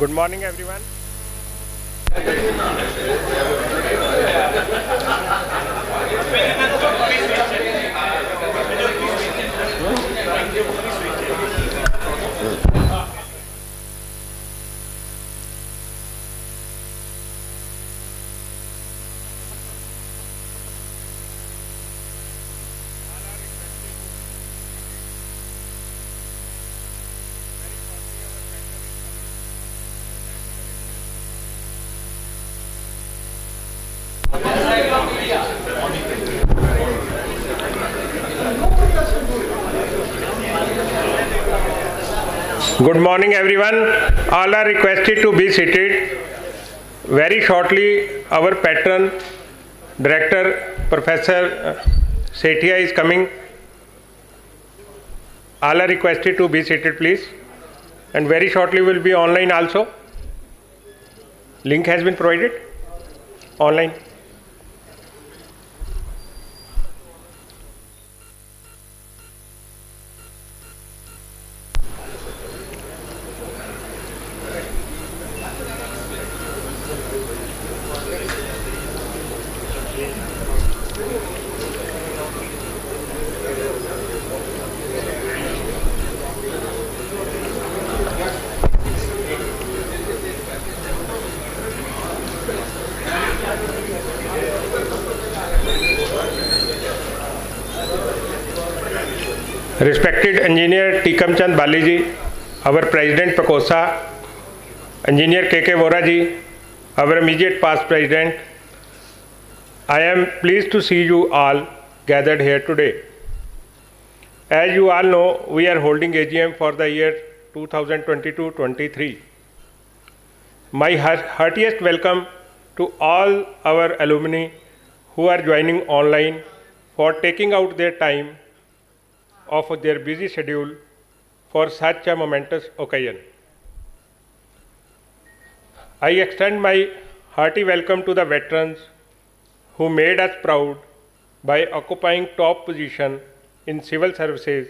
Good morning, everyone. Good morning, everyone. All are requested to be seated. Very shortly, our patron director, Professor Sept is coming. All are requested to be seated, please. And very shortly, will be online also. Link has been provided online. Respected Engineer Tikam Chand Bali ji, our President PECOSA, Engineer K.K. Vora ji, our immediate past President, I am pleased to see you all gathered here today. As you all know, we are holding AGM for the year 2022-23. My heartiest welcome to all our alumni who are joining online for taking out their time of their busy schedule for such a momentous occasion. I extend my hearty welcome to the veterans who made us proud by occupying top position in civil services,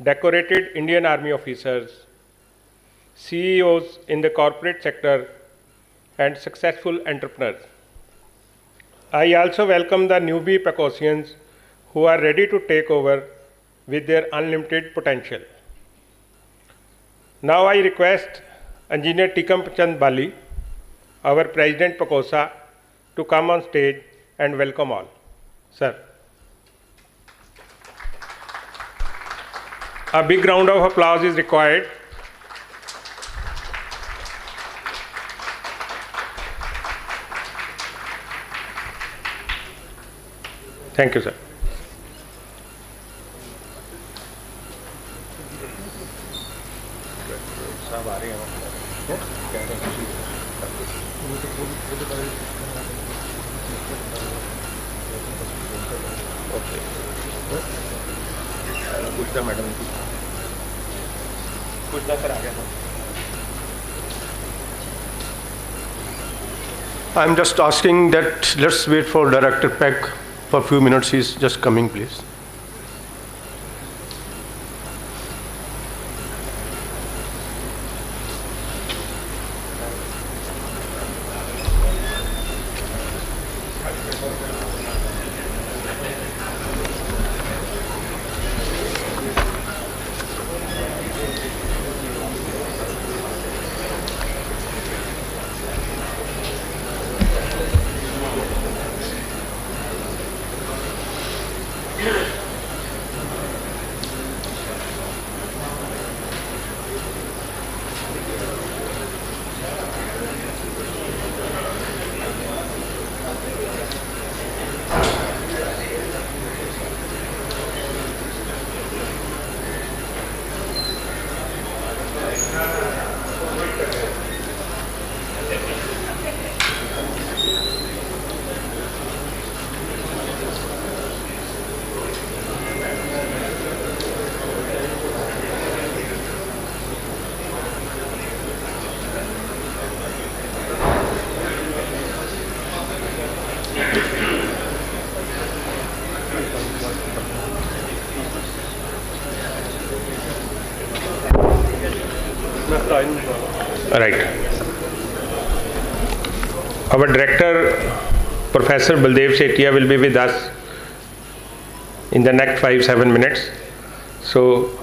decorated Indian Army officers, CEOs in the corporate sector, and successful entrepreneurs. I also welcome the newbie PECOSians who are ready to take over with their unlimited potential. Now I request Engineer Tikam Chand Bali, our President PECOSA, to come on stage and welcome all. Sir. A big round of applause is required. Thank you, sir. I'm just asking that let's wait for Director PEC for a few minutes. He's just coming, please. Right. Our director, Professor Baldev Setia, will be with us in the next 5-7 minutes. So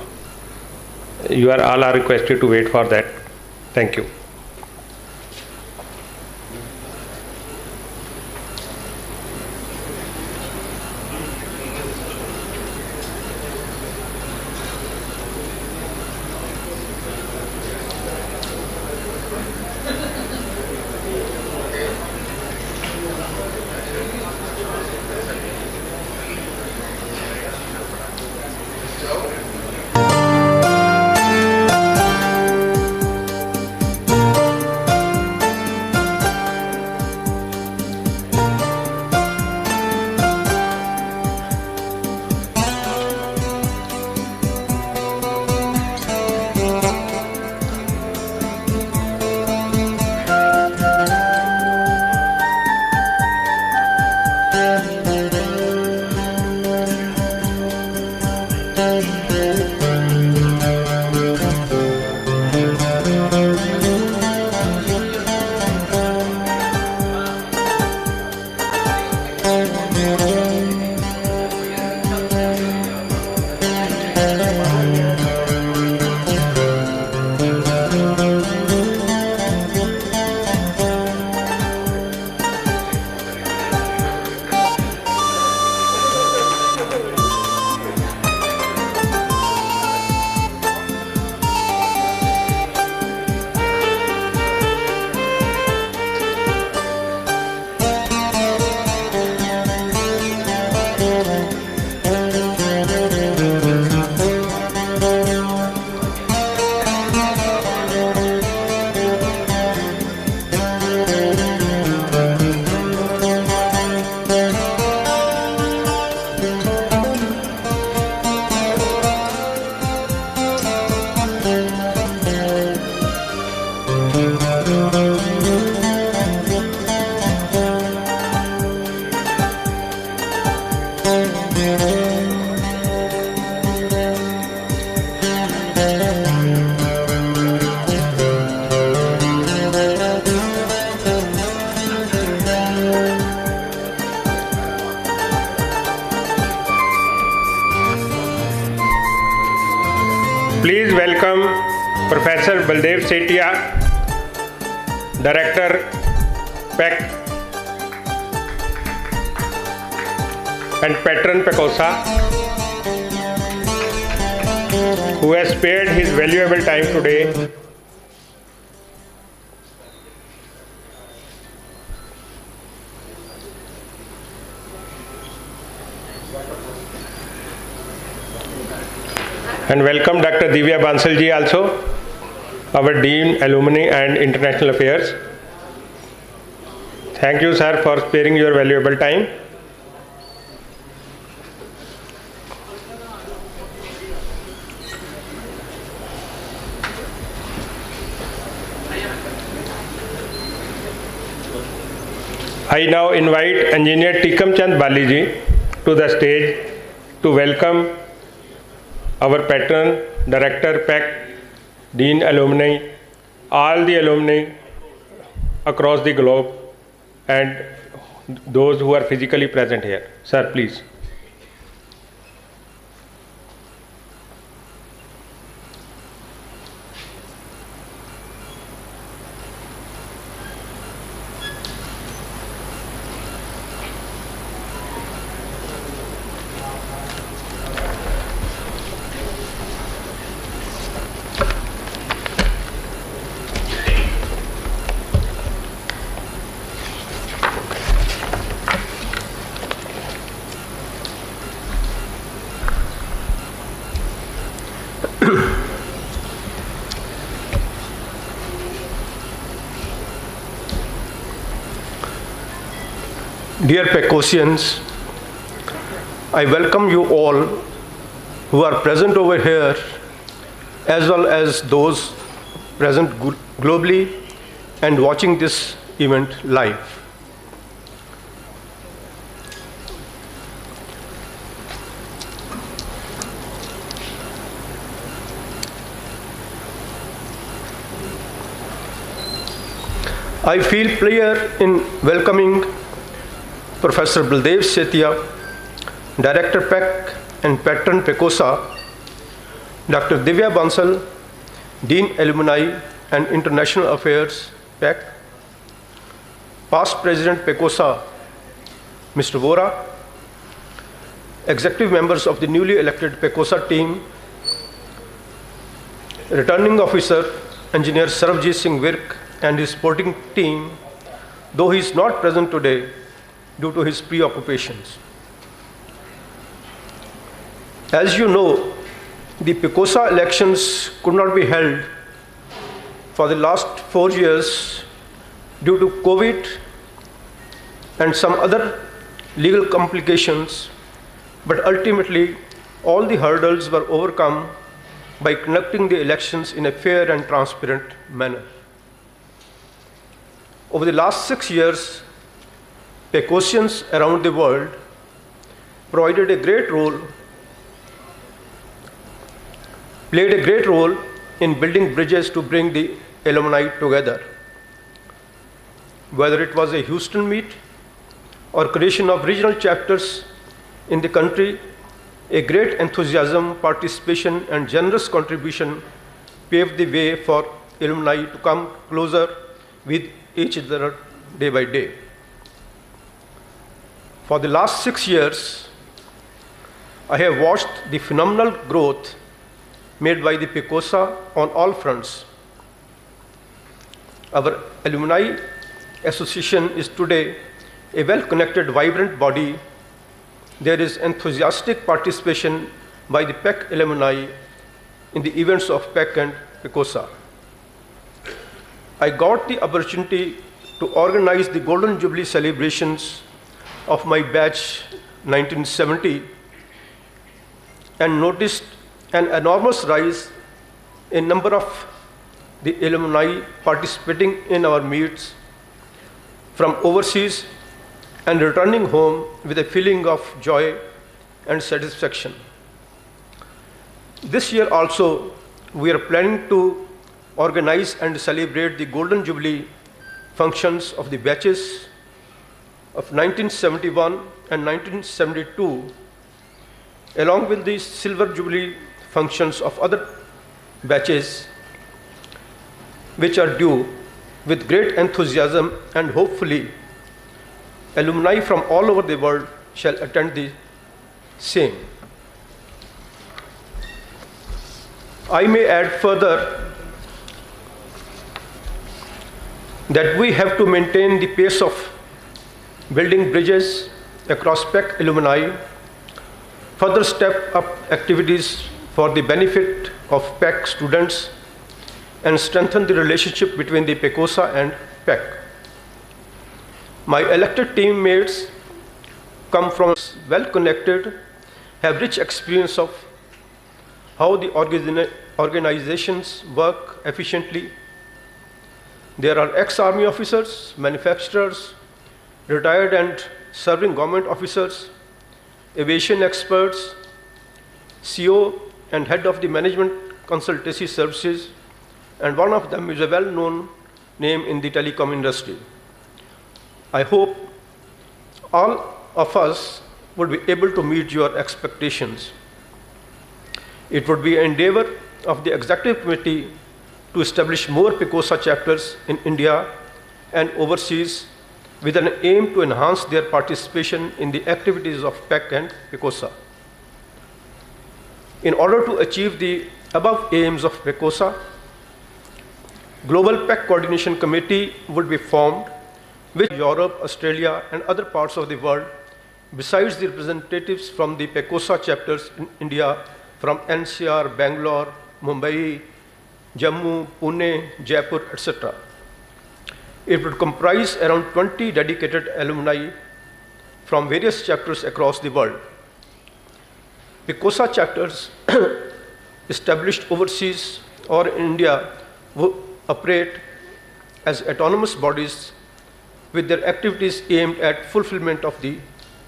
you are all are requested to wait for that. Thank you. Please welcome Professor Baldev Setia, Director, PEC and Patron PECOSA, who has spared his valuable time today and welcome Dr. Divya Bansal ji also, our Dean, Alumni and International Affairs. Thank you, sir, for sparing your valuable time. I now invite Engineer Tikam Chand Bali ji to the stage to welcome our patron, Director, PEC, Dean, Alumni, all the alumni across the globe and those who are physically present here. Sir, please. Dear PECOSians, I welcome you all who are present over here, as well as those present globally and watching this event live. I feel pleasure in welcoming Professor Baldev Setia, Director PEC and Patron PECOSA, Dr. Divya Bansal, Dean Alumni and International Affairs, PEC, Past President PECOSA, Mr. Vora, executive members of the newly elected PECOSA team, Returning Officer, Engineer Sarabjit Singh Virk and his supporting team, though he is not present today due to his preoccupations. As you know, the PECOSA elections could not be held for the last 4 years due to COVID and some other legal complications, but ultimately all the hurdles were overcome by conducting the elections in a fair and transparent manner. Over the last 6 years, PECOSians around the world played a great role in building bridges to bring the alumni together. Whether it was a Houston meet or creation of regional chapters in the country, a great enthusiasm, participation, and generous contribution paved the way for alumni to come closer with each other day by day. For the last 6 years, I have watched the phenomenal growth made by the PECOSA on all fronts. Our Alumni Association is today a well-connected, vibrant body. There is enthusiastic participation by the PEC alumni in the events of PEC and PECOSA. I got the opportunity to organize the Golden Jubilee celebrations of my batch 1970 and noticed an enormous rise in number of the alumni participating in our meets from overseas and returning home with a feeling of joy and satisfaction. This year also, we are planning to organize and celebrate the Golden Jubilee functions of the batches of 1971 and 1972, along with the Silver Jubilee functions of other batches, which are due with great enthusiasm, and hopefully alumni from all over the world shall attend the same. I may add further that we have to maintain the pace of building bridges across PEC alumni, further step up activities for the benefit of PEC students, and strengthen the relationship between the PECOSA and PEC. My elected teammates come from well-connected, have rich experience of how the organizations work efficiently. There are ex-army officers, manufacturers, retired and serving government officers, aviation experts, CEO and head of the management consultancy services, and one of them is a well-known name in the telecom industry. I hope all of us would be able to meet your expectations. It would be an endeavor of the executive committee to establish more PECOSA chapters in India and overseas with an aim to enhance their participation in the activities of PEC and PECOSA. In order to achieve the above aims of PECOSA, Global PEC Coordination Committee would be formed with Europe, Australia, and other parts of the world, besides the representatives from the PECOSA chapters in India, from NCR, Bangalore, Mumbai, Jammu, Pune, Jaipur, etc. It would comprise around 20 dedicated alumni from various chapters across the world. PECOSA chapters established overseas or in India would operate as autonomous bodies with their activities aimed at fulfillment of the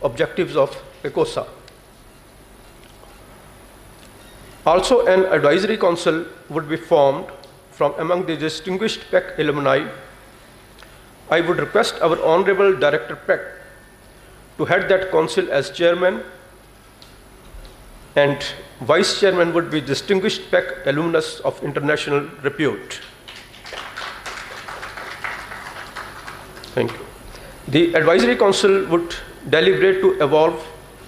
objectives of PECOSA. Also, an advisory council would be formed from among the distinguished PEC alumni I would request our Honorable Director PEC to head that council as chairman, and vice chairman would be distinguished PEC alumnus of international repute. Thank you. The advisory council would deliberate to evolve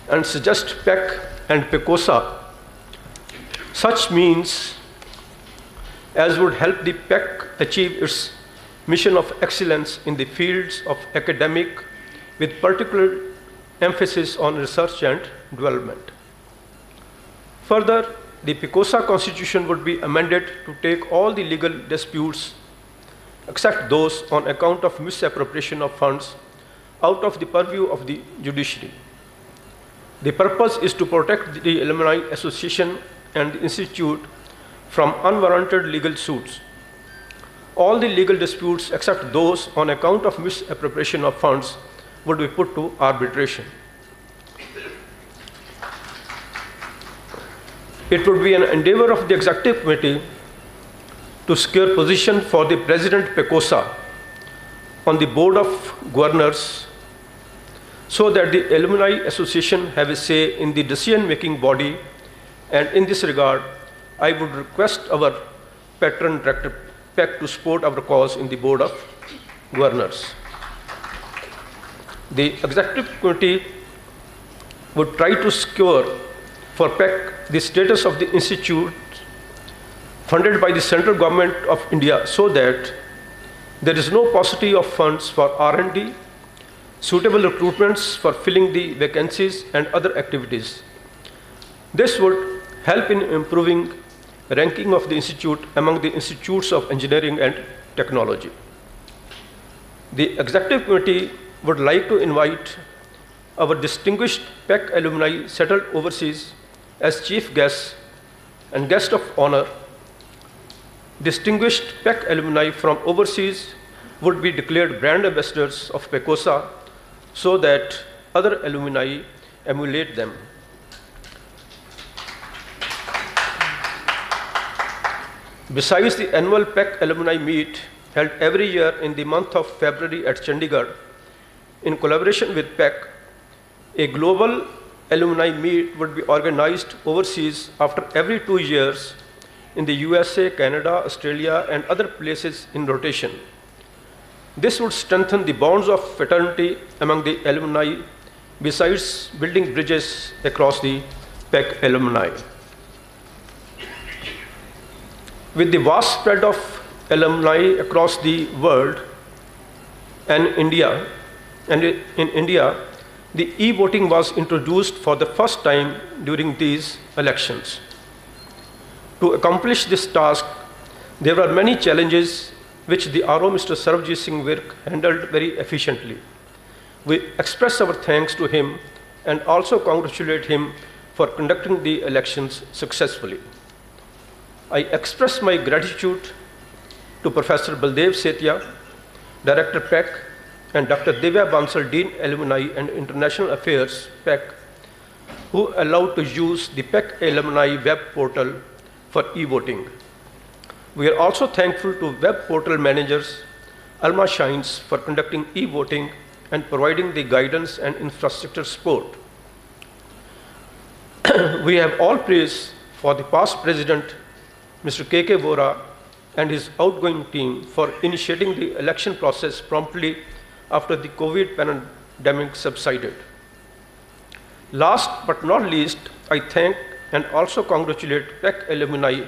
and suggest PEC and PECOSA such means as would help the PEC achieve its mission of excellence in the fields of academic, with particular emphasis on research and development. Further, the PECOSA constitution would be amended to take all the legal disputes, except those on account of misappropriation of funds, out of the purview of the judiciary. The purpose is to protect the Alumni Association and the Institute from unwarranted legal suits. All the legal disputes, except those on account of misappropriation of funds, would be put to arbitration. It would be an endeavor of the Executive Committee to secure position for the President PECOSA on the Board of Governors, so that the Alumni Association have a say in the decision-making body, and in this regard, I would request our patron Director PEC to support our cause in the Board of Governors. The Executive Committee would try to secure for PEC the status of the institute funded by the central government of India, so that there is no paucity of funds for R&D, suitable recruitments for filling the vacancies and other activities. This would help in improving ranking of the institute among the institutes of engineering and technology. The Executive Committee would like to invite our distinguished PEC alumni settled overseas as chief guests and guest of honor. Distinguished PEC alumni from overseas would be declared brand ambassadors of PECOSA, so that other alumni emulate them. Besides the annual PEC alumni meet held every year in the month of February at Chandigarh, in collaboration with PEC, a global alumni meet would be organized overseas after every 2 years in the USA, Canada, Australia, and other places in rotation. This would strengthen the bonds of fraternity among the alumni, besides building bridges across the PEC alumni. With the vast spread of alumni across the world and in India, the e-voting was introduced for the first time during these elections. To accomplish this task, there were many challenges which the RO Mr. Sarvjit Singh Virk handled very efficiently. We express our thanks to him and also congratulate him for conducting the elections successfully. I express my gratitude to Professor Baldev Setia, Director PEC, and Dr. Divya Bansal, Dean Alumni and International Affairs, PEC, who allowed to use the PEC Alumni web portal for e-voting. We are also thankful to web portal managers, Alma Shines, for conducting e-voting and providing the guidance and infrastructure support. We have all praise for the past President, Mr. K.K. Vora, and his outgoing team for initiating the election process promptly after the COVID pandemic subsided. Last but not least, I thank and also congratulate PEC alumni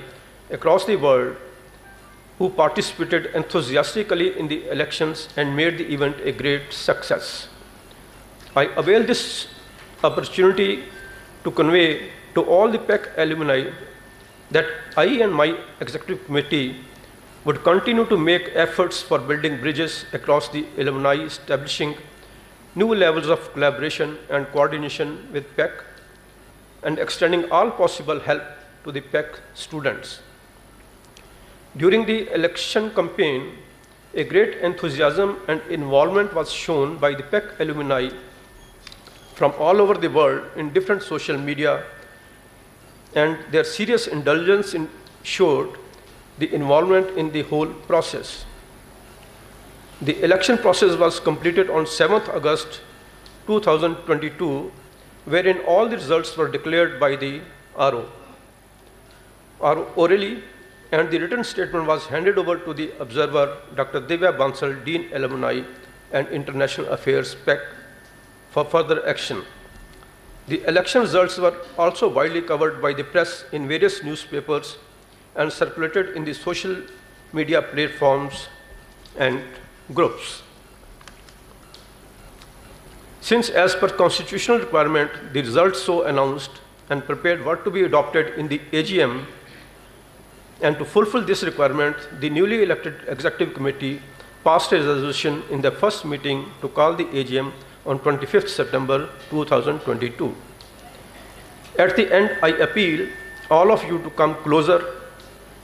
across the world who participated enthusiastically in the elections and made the event a great success. I avail this opportunity to convey to all the PEC alumni that I and my executive committee would continue to make efforts for building bridges across the alumni, establishing new levels of collaboration and coordination with PEC, and extending all possible help to the PEC students. During the election campaign, a great enthusiasm and involvement was shown by the PEC alumni from all over the world in different social media, and their serious indulgence showed the involvement in the whole process. The election process was completed on 7th August 2022, wherein all the results were declared by the RO orally, and the written statement was handed over to the observer, Dr. Divya Bansal, Dean Alumni and International Affairs, PEC, for further action. The election results were also widely covered by the press in various newspapers and circulated in the social media platforms and groups. Since, as per constitutional requirement, the results so announced and prepared were to be adopted in the AGM, and to fulfill this requirement, the newly elected Executive Committee passed a resolution in the first meeting to call the AGM on 25th September 2022. At the end, I appeal all of you to come closer,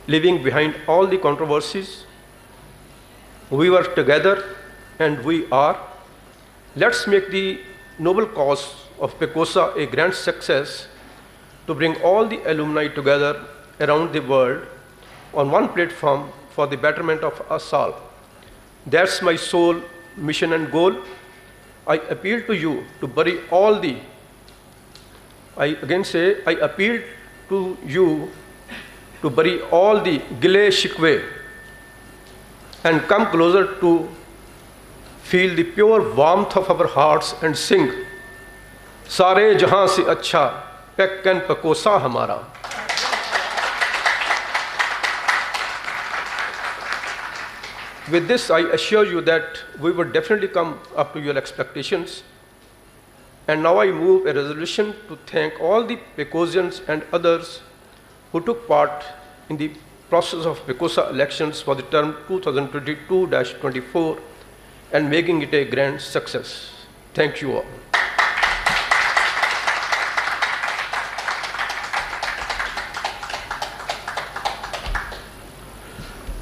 leaving behind all the controversies. We were together and we are. Let's make the noble cause of PECOSA a grand success to bring all the alumni together around the world on one platform for the betterment of us all. That's my sole mission and goal. I appeal to you to bury all the, I again say, I appeal to you to bury all the gile shikwe and come closer to feel the pure warmth of our hearts and sing, Sare jahan se acha, PEC and PECOSA hamara. With this, I assure you that we will definitely come up to your expectations. And now I move a resolution to thank all the PECOSians and others who took part in the process of PECOSA elections for the term 2022-24 and making it a grand success. Thank you all.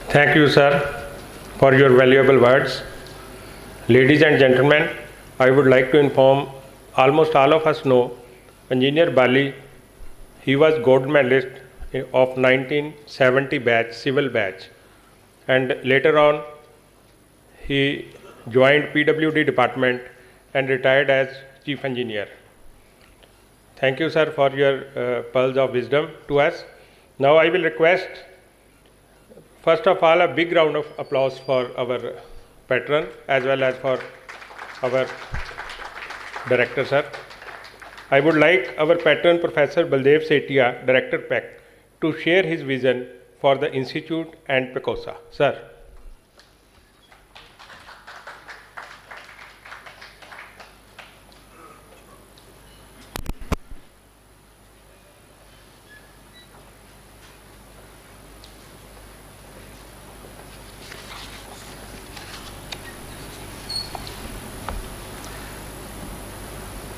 Thank you, sir, for your valuable words. Ladies and gentlemen, I would like to inform, almost all of us know Engineer Bali. He was gold medalist of 1970 batch, civil batch, and later on he joined PWD department and retired as chief engineer. Thank you, sir, for your pearls of wisdom to us. Now I will request, first of all, a big round of applause for our patron as well as for our director, sir. I would like our patron, Professor Baldev Setia, Director PEC, to share his vision for the Institute and PECOSA. Sir.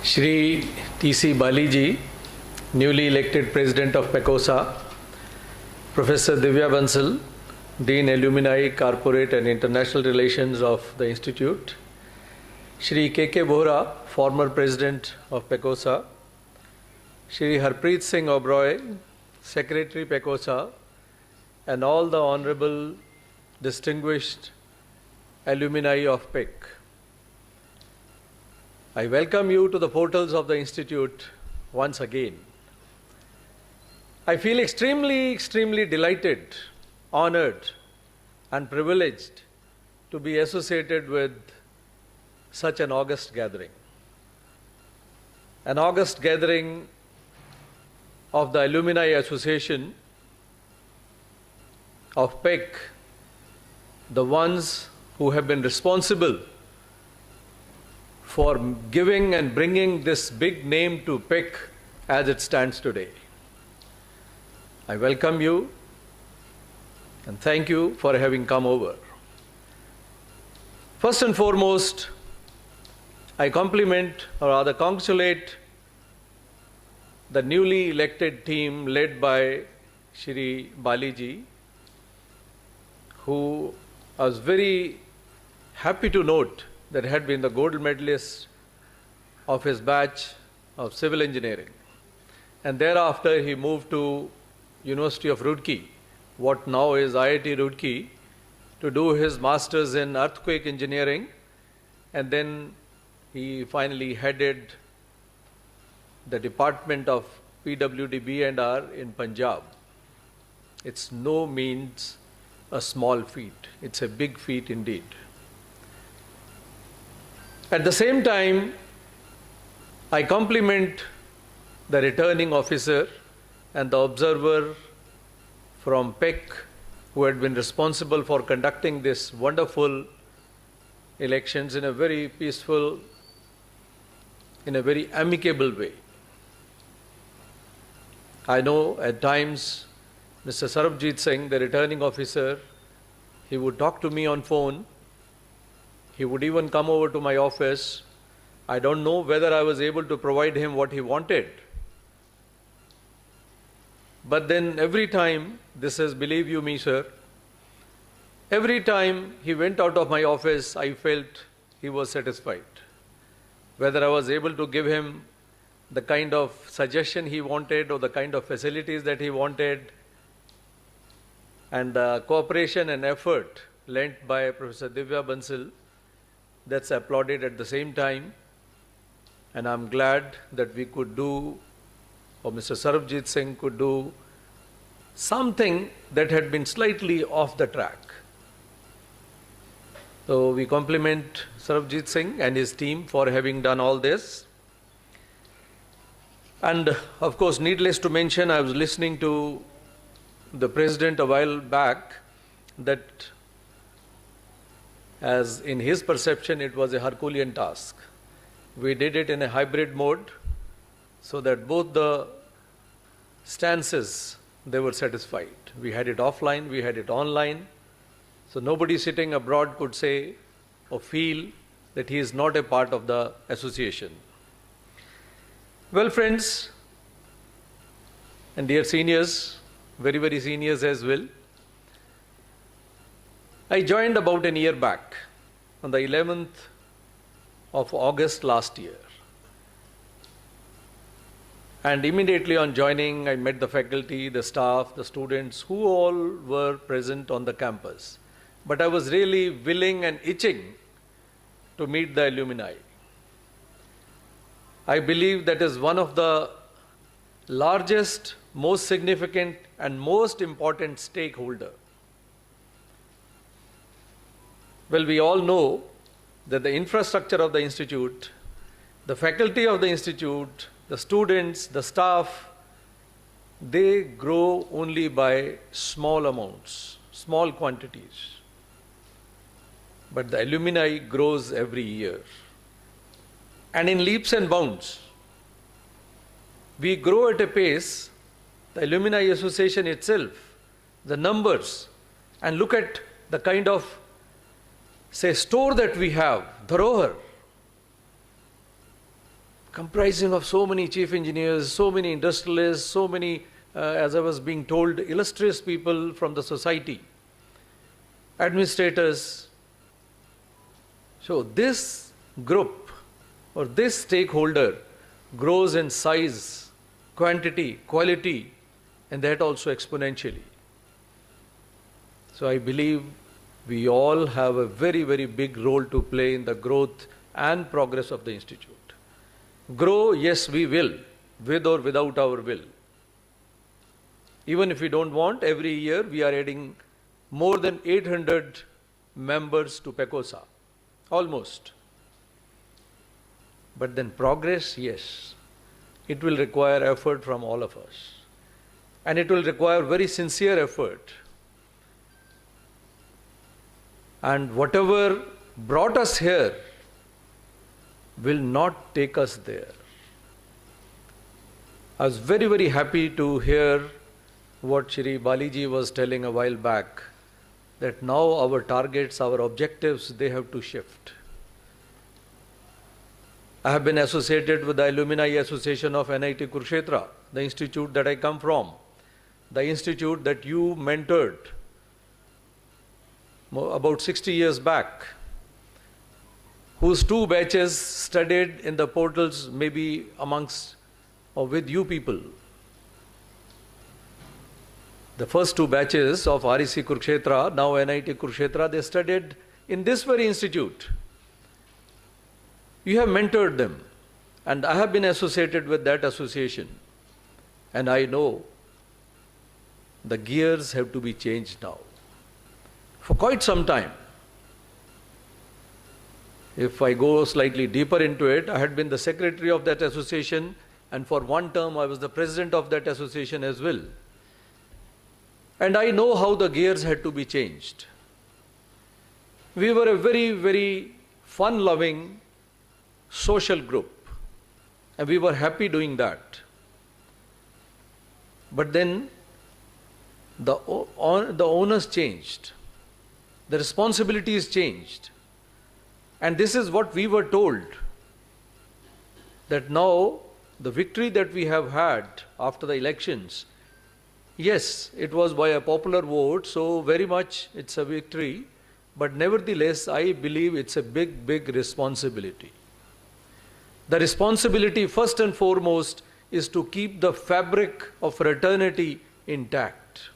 Shri T.C. Bali ji, newly elected President of PECOSA, Professor Divya Bansal, Dean Alumni, Corporate and International Relations of the Institute, Shri K.K. Bohra, former President of PECOSA, Shri Harpreet Singh Oberoi, Secretary PECOSA, and all the honorable, distinguished alumni of PEC. I welcome you to the portals of the Institute once again. I feel extremely delighted, honored, and privileged to be associated with such an august gathering. An august gathering of the Alumni Association of PEC, the ones who have been responsible for giving and bringing this big name to PEC as it stands today. I welcome you and thank you for having come over. First and foremost, I compliment or rather congratulate the newly elected team led by Shri Bali ji, who I was very happy to note that had been the gold medalist of his batch of civil engineering. And thereafter he moved to University of Roorkee, what now is IIT Roorkee, to do his master's in earthquake engineering, and then he finally headed the department of PWD-B&R in Punjab. It's no means a small feat. It's a big feat indeed. At the same time, I compliment the returning officer and the observer from PEC who had been responsible for conducting this wonderful elections in a very peaceful, in a very amicable way. I know at times Mr. Sarabjit Singh, the returning officer, he would talk to me on phone. He would even come over to my office. I don't know whether I was able to provide him what he wanted. But then every time, this is, believe you me, sir, every time he went out of my office, I felt he was satisfied. Whether I was able to give him the kind of suggestion he wanted or the kind of facilities that he wanted, and the cooperation and effort lent by Professor Divya Bansal, that's applauded at the same time. And I'm glad that we could do, or Mr. Sarabjit Singh could do, something that had been slightly off the track. So we compliment Sarabjit Singh and his team for having done all this. And of course, needless to mention, I was listening to the President a while back that, as in his perception, it was a Herculean task. We did it in a hybrid mode so that both the stances, they were satisfied. We had it offline, we had it online. So nobody sitting abroad could say or feel that he is not a part of the association. Well, friends and dear seniors, very, very seniors as well, I joined about a year back on the 11th of August last year. And immediately on joining, I met the faculty, the staff, the students who all were present on the campus. But I was really willing and itching to meet the alumni. I believe that is one of the largest, most significant and most important stakeholder. Well, we all know that the infrastructure of the institute, the faculty of the institute, the students, the staff, they grow only by small amounts, small quantities. But the alumni grows every year. And in leaps and bounds. We grow at a pace, the Alumni Association itself, the numbers, and look at the kind of, say, store that we have, Dharohar, comprising of so many chief engineers, so many industrialists, so many, as I was being told, illustrious people from the society, administrators. So this group or this stakeholder grows in size, quantity, quality, and that also exponentially. So I believe we all have a very, very big role to play in the growth and progress of the institute. Grow, yes, we will, with or without our will. Even if we don't want, every year we are adding more than 800 members to PECOSA, almost. But then progress, yes, it will require effort from all of us. And it will require very sincere effort. And whatever brought us here will not take us there. I was very, very happy to hear what Shri Baliji was telling a while back, that now our targets, our objectives, they have to shift. I have been associated with the Alumni Association of NIT Kurukshetra, the institute that I come from, the institute that you mentored about 60 years back, whose 2 batches studied in the portals maybe amongst or with you people. The first two batches of REC Kurukshetra, now NIT Kurukshetra, they studied in this very institute. You have mentored them, and I have been associated with that association, and I know the gears have to be changed now. For quite some time, if I go slightly deeper into it, I had been the secretary of that association, and for one term I was the president of that association as well. And I know how the gears had to be changed. We were a very, very fun-loving social group, and we were happy doing that. But then the onus changed, the responsibilities changed, and this is what we were told, that now the victory that we have had after the elections, yes, it was by a popular vote, so very much it's a victory, but nevertheless I believe it's a big, big responsibility. The responsibility first and foremost is to keep the fabric of fraternity intact.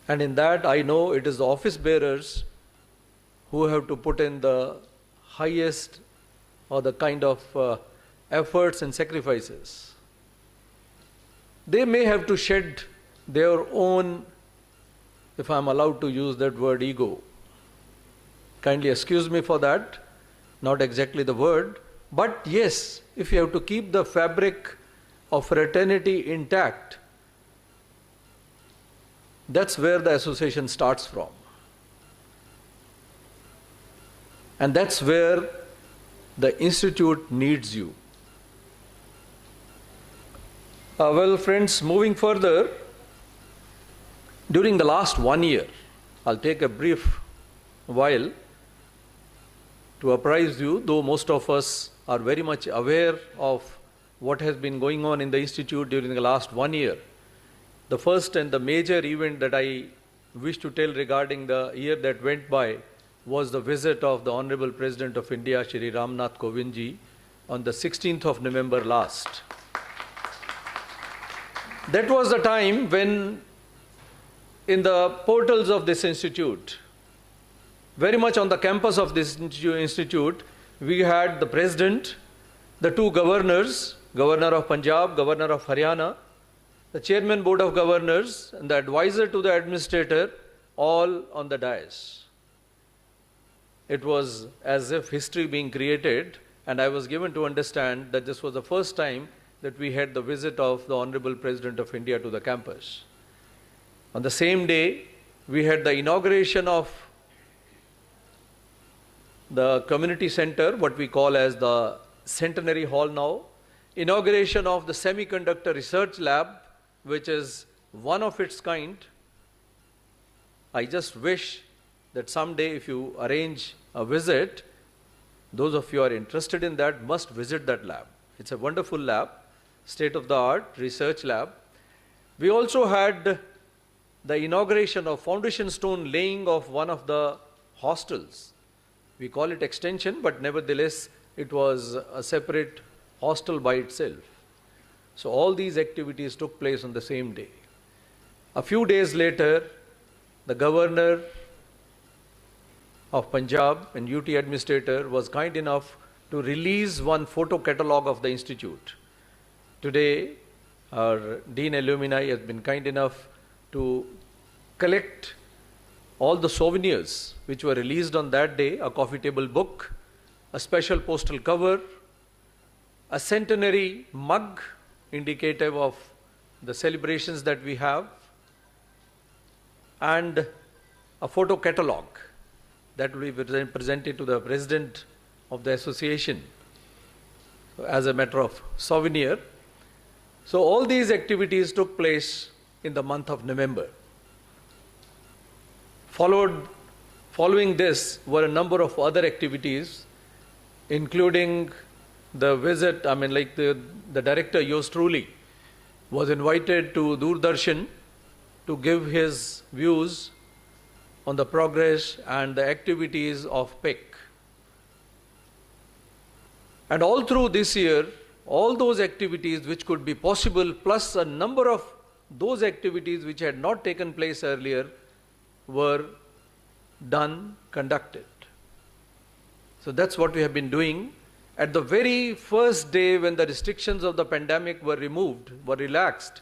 And in that I know it is the office bearers who have to put in the highest or the kind of efforts and sacrifices. They may have to shed their own, if I am allowed to use that word, ego. Kindly excuse me for that, not exactly the word, but yes, if you have to keep the fabric of fraternity intact, that's where the association starts from. And that's where the institute needs you. Well, friends, moving further, during the last 1 year, I'll take a brief while to apprise you, though most of us are very much aware of what has been going on in the institute during the last 1 year. The first and the major event that I wish to tell regarding the year that went by was the visit of the Honorable President of India, Shri Ramnath Kovind ji, on the 16th of November last. That was the time when in the portals of this institute, very much on the campus of this institute, we had the President, the two governors, Governor of Punjab, Governor of Haryana, the Chairman Board of Governors, and the advisor to the administrator, all on the dais. It was as if history being created, and I was given to understand that this was the first time that we had the visit of the Honorable President of India to the campus. On the same day, we had the inauguration of the community center, what we call as the Centenary Hall now, inauguration of the Semiconductor Research Lab, which is one of its kind. I just wish that someday if you arrange a visit, those of you who are interested in that must visit that lab. It's a wonderful lab, state-of-the-art research lab. We also had the inauguration of foundation stone laying of one of the hostels. We call it extension, but nevertheless it was a separate hostel by itself. So all these activities took place on the same day. A few days later, the Governor of Punjab and UT administrator was kind enough to release one photo catalogue of the institute. Today, our Dean Alumni has been kind enough to collect all the souvenirs which were released on that day, a coffee table book, a special postal cover, a centenary mug indicative of the celebrations that we have, and a photo catalogue that will be presented to the president of the association as a matter of souvenir. So all these activities took place in the month of November. Following this were a number of other activities, including the visit, the director, yours truly, was invited to Doordarshan to give his views on the progress and the activities of PEC. And all through this year, all those activities which could be possible, plus a number of those activities which had not taken place earlier were done, conducted. So that's what we have been doing. At the very first day when the restrictions of the pandemic were removed, were relaxed,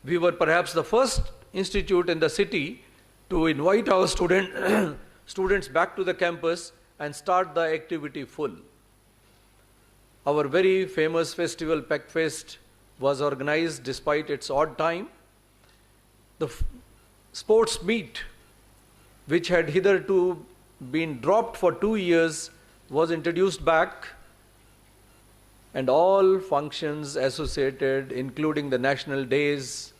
we were perhaps the first institute in the city to invite our students back to the campus and start the activity full. Our very famous festival, PEC Fest, was organized despite its odd time. The sports meet, which had hitherto been dropped for 2 years, was introduced back, and all functions associated, including the national days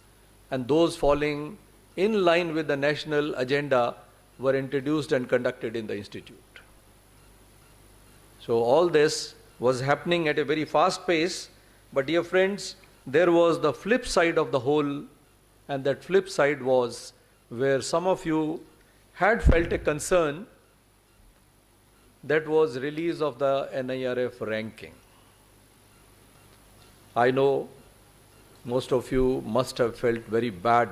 and those falling in line with the national agenda, were introduced and conducted in the institute. So all this was happening at a very fast pace, but dear friends, there was the flip side of the whole, and that flip side was where some of you had felt a concern. That was release of the NIRF ranking. I know most of you must have felt very bad,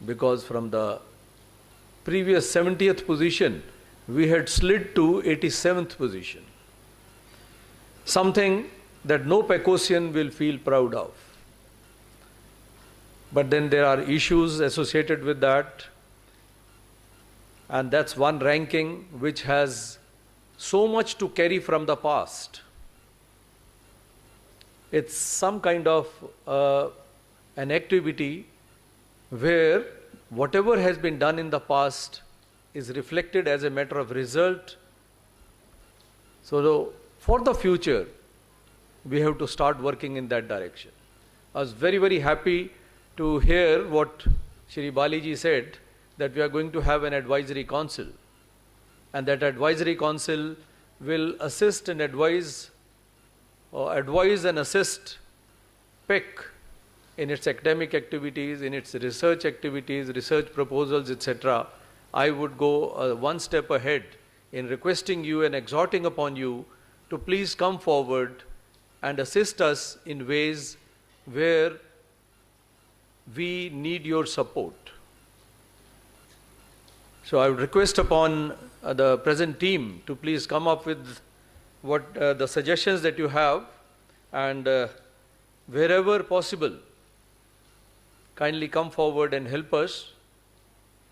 because from the previous 70th position, we had slid to 87th position. Something that no PECOSian will feel proud of. But then there are issues associated with that, and that's one ranking which has so much to carry from the past. It's some kind of an activity where whatever has been done in the past is reflected as a matter of result. So for the future, we have to start working in that direction. I was very, very happy to hear what Shri Baliji said, that we are going to have an advisory council, and that advisory council will assist and advise and assist PEC in its academic activities, in its research activities, research proposals, etc. I would go one step ahead in requesting you and exhorting upon you to please come forward and assist us in ways where we need your support. So I would request upon the present team to please come up with what the suggestions that you have, and wherever possible, kindly come forward and help us,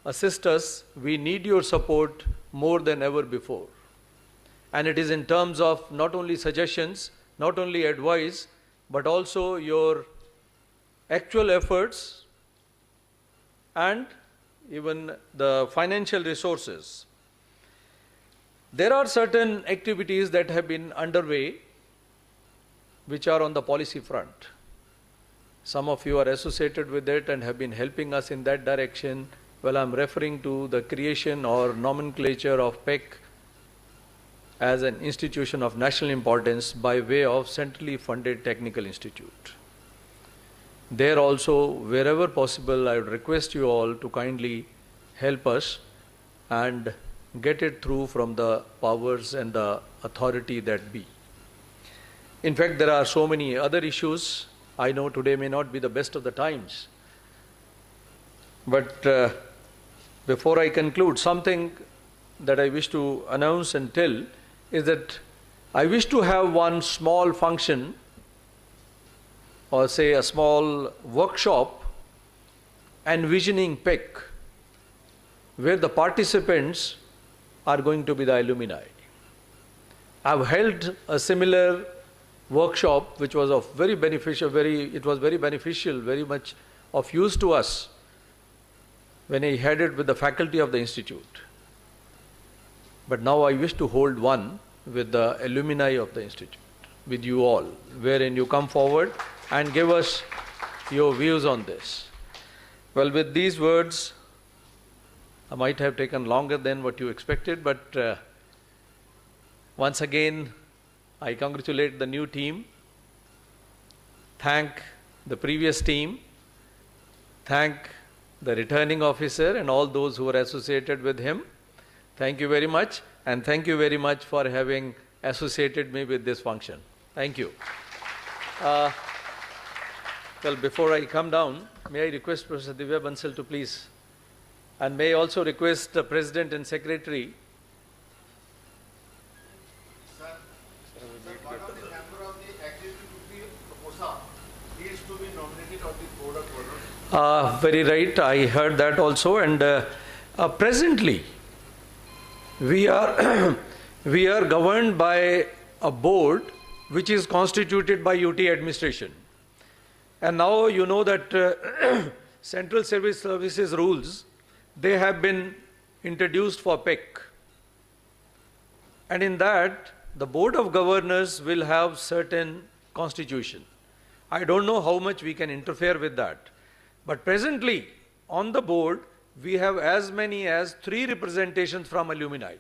assist us. We need your support more than ever before. And it is in terms of not only suggestions, not only advice, but also your actual efforts and even the financial resources. There are certain activities that have been underway which are on the policy front. Some of you are associated with it and have been helping us in that direction. Well, I'm referring to the creation or nomenclature of PEC as an institution of national importance by way of centrally funded technical institute. There also, wherever possible, I would request you all to kindly help us and get it through from the powers and the authority that be. In fact, there are so many other issues. I know today may not be the best of the times. But before I conclude, something that I wish to announce and tell is that I wish to have one small function, or say a small workshop envisioning PEC, where the participants are going to be the alumni. I've held a similar workshop which was of very beneficial, very much of use to us when I had it with the faculty of the institute. But now I wish to hold one with the alumni of the institute, with you all, wherein you come forward and give us your views on this. Well, with these words, I might have taken longer than what you expected, but once again, I congratulate the new team, thank the previous team, thank the returning officer and all those who are associated with him. Thank you very much, and thank you very much for having associated me with this function. Thank you. Well, before I come down, may I request Professor Divya Bansal to please, and may I also request the President and Secretary. One of the member of the executive PECOSA needs to be nominated on the board of governors. Very right, I heard that also, and presently we are we are governed by a board which is constituted by UT administration. And now you know that Central Services rules, they have been introduced for PEC. And in that, the Board of Governors will have certain constitution. I don't know how much we can interfere with that. But presently, on the board, we have as many as 3 representations from alumni.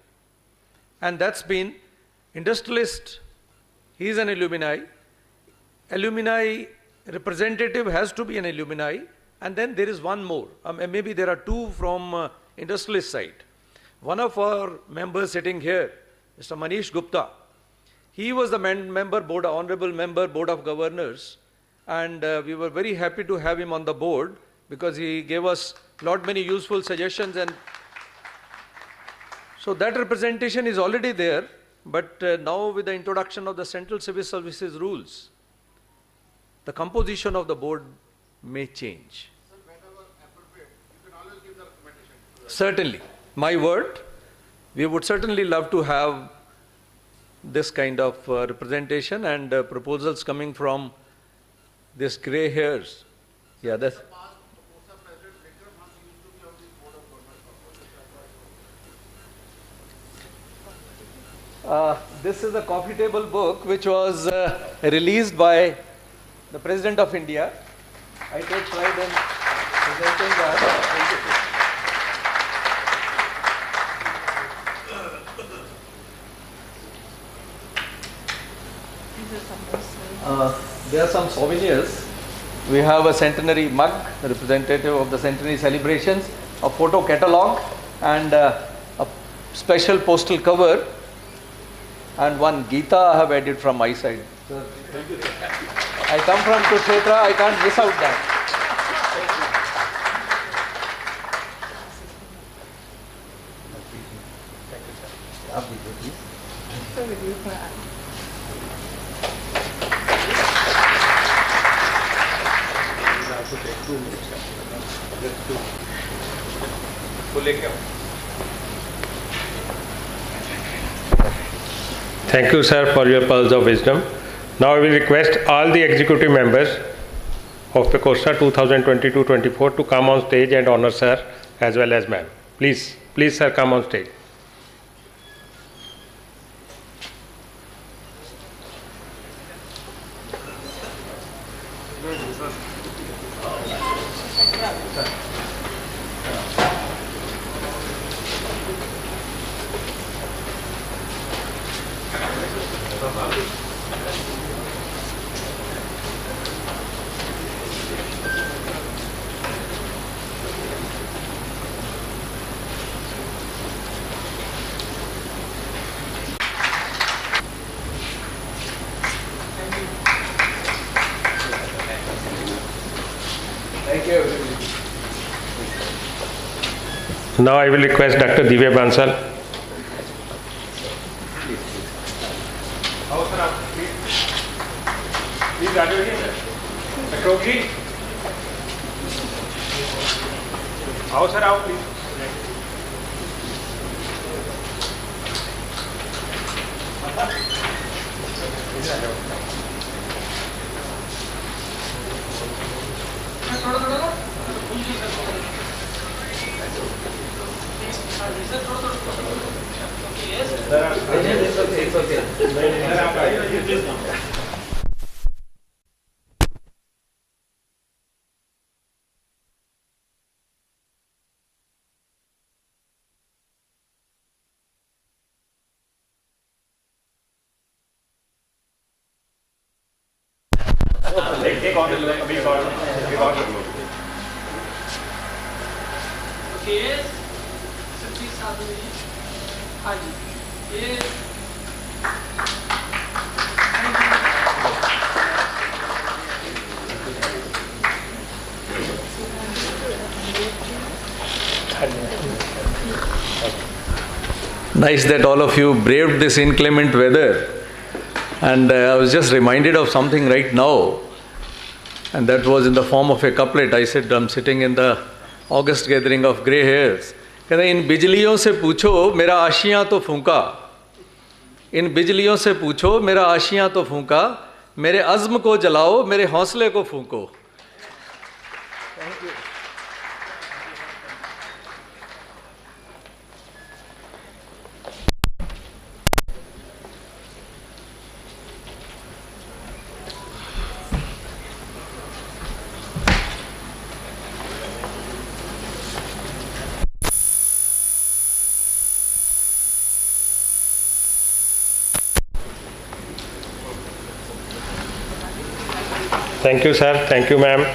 And that's been industrialist, he is an alumni. Alumni representative has to be an alumni. And then there is one more. Maybe there are 2 from industrialist side. One of our members sitting here, Mr. Manish Gupta, he was the honorable member, Board of Governors, and we were very happy to have him on the board because he gave us many useful suggestions, and so that representation is already there, but now with the introduction of the Central Civil Services rules, the composition of the board may change. Sir, whenever appropriate, you can always give the recommendation. Certainly. My word, we would certainly love to have this kind of representation and proposals coming from this gray hairs. Yeah, that's. Past PECOSA president Vikram Hunt used to be on the board of governors. This is a coffee table book which was released by the President of India. I take pride in presenting that. There are some souvenirs. We have a centenary mug, representative of the centenary celebrations, a photo catalogue, and a special postal cover, and one Gita I have added from my side. Sir, thank you. I come from Kushetra, I can't miss out that. Thank you, sir, for your pearls of wisdom. Now I will request all the executive members of PECOSA 2022-24 to come on stage and honor sir as well as ma'am. Please, sir, come on stage. Thank you. Now I will request Dr. Divya Bansal. Please, Dr. आओ sir आओ please Nice that all of you braved this inclement weather. And I was just reminded of something right now. And that was in the form of a couplet. I said, I'm sitting in the August gathering of grey hairs. कहते इन बिजलियों से पूछो मेरा आशियाँ तो फूंका, इन बिजलियों से पूछो मेरा आशियाँ तो फूंका, मेरे अज़्म को जलाओ मेरे हौसले को फूंको. Thank you, sir. Thank you, ma'am.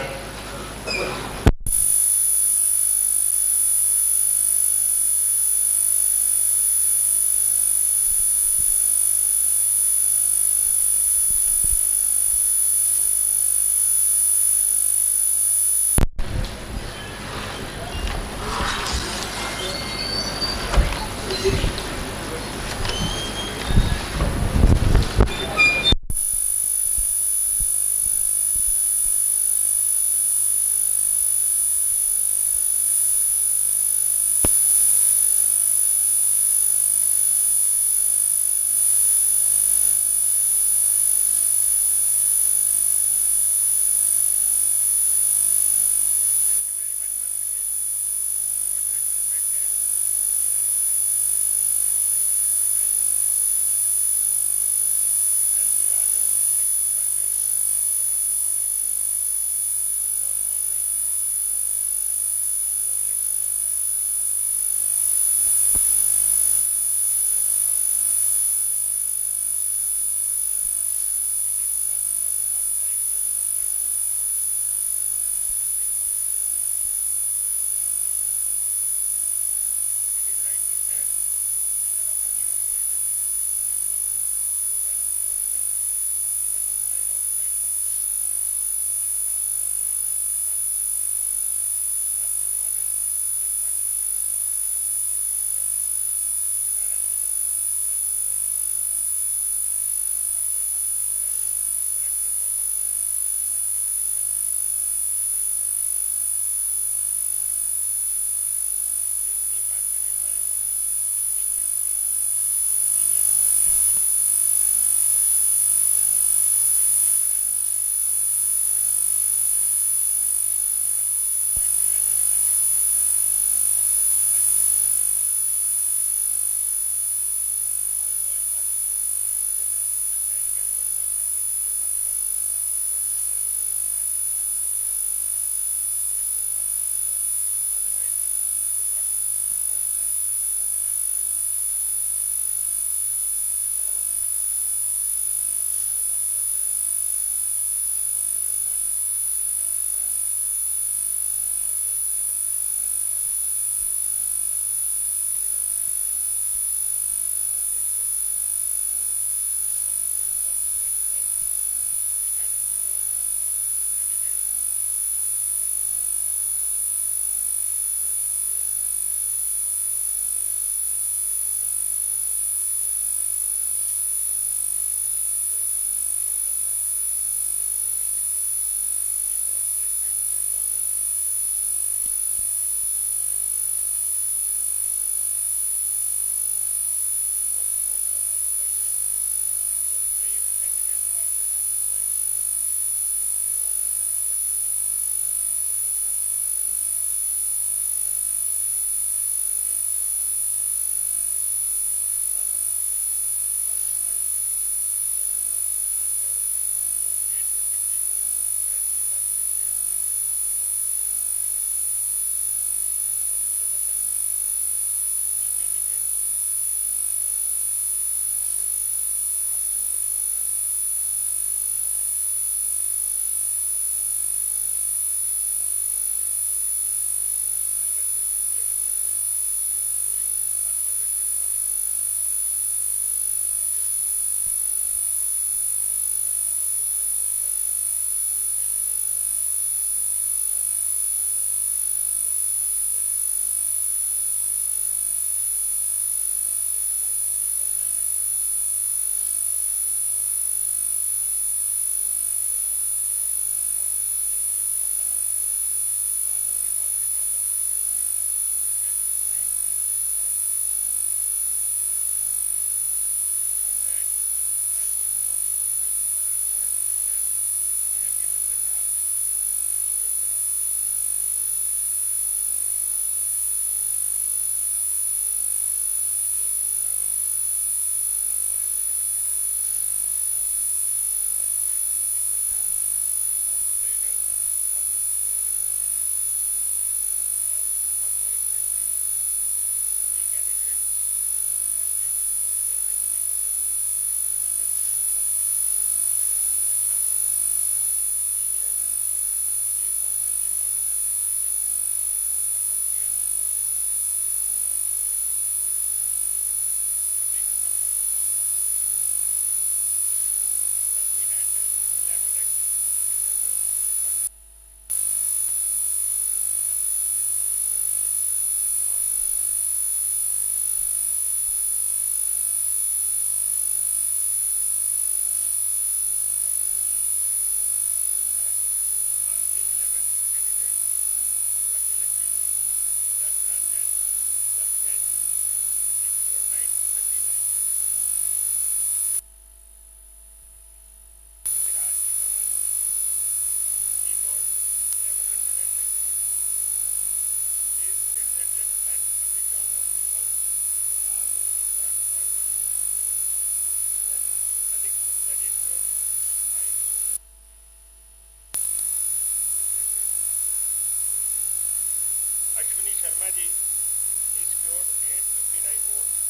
Sharma ji, he secured 859 votes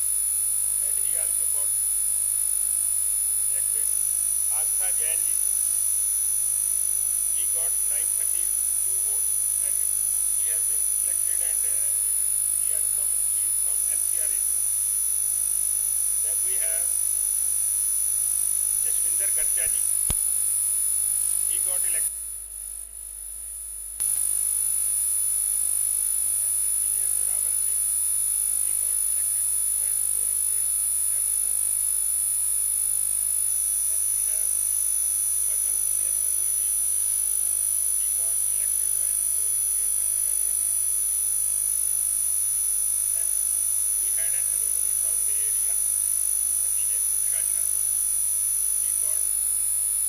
and he also got elected. Astha Jain ji, he got 932 votes and he has been elected and he is from NCR area. Then we have Jashwinder Garcha ji, he got elected. Engineer Joravar Singh, he got elected by scoring 857 votes. Then we have Colonel Senior Sandhu ji, he got elected by scoring 880. Then we had an alumni from Bay Area, Engineer Usha Sharma, he got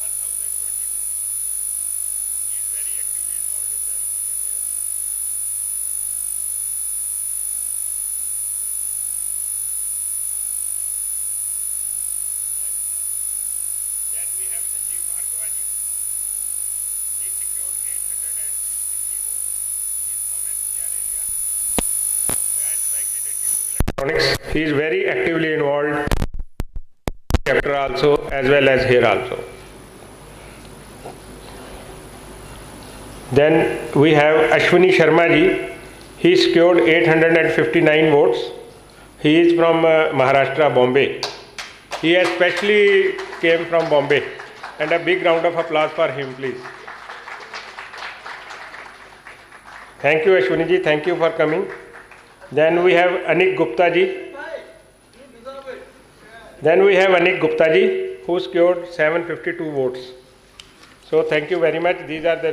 1020 votes. He is very actively involved in the alumni affairs. Then we have Sanjeev Bhargavaji. He secured 863 votes. He is from NCR area of batch 1982 electronics. He is very actively involved chapter also as well as here also. Then we have Ashwini Sharma ji. He secured 859 votes. He is from Maharashtra, Bombay. He especially came from Bombay. And a big round of applause for him, please. Thank you, Ashwini ji. Thank you for coming. Then we have Anik Gupta ji. Who secured 752 votes. So thank you very much. These are the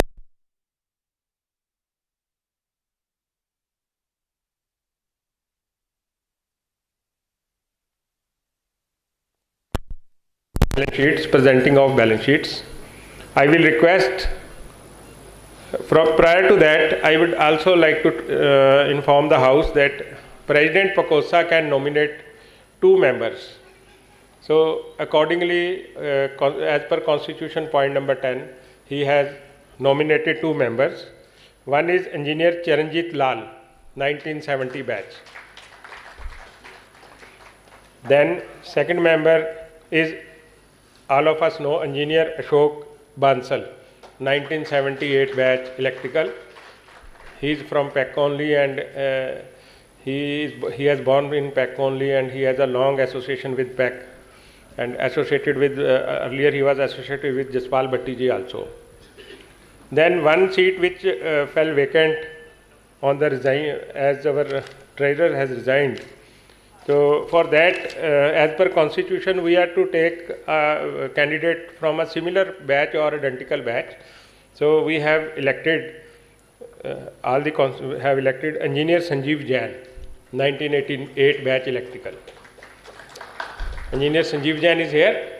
balance sheets, presenting of balance sheets. I will request, prior to that, I would also like to inform the House that President PECOSA can nominate 2 members. So accordingly, as per Constitution point number 10, he has nominated 2 members. One is Engineer Charanjit Lal, 1970 batch. Then second member is, all of us know, Engineer Ashok Bansal, 1978 batch electrical. He is from PEC only and he has born in PEC only and he has a long association with PEC and associated with, earlier he was associated with Jaspal Bhatti ji also. Then one seat which fell vacant on the resign, as our treasurer has resigned. So for that, as per Constitution, we are to take a candidate from a similar batch or identical batch. So we have elected, have elected Engineer Sanjeev Jain, 1988 batch electrical. Engineer Sanjeev Jain is here.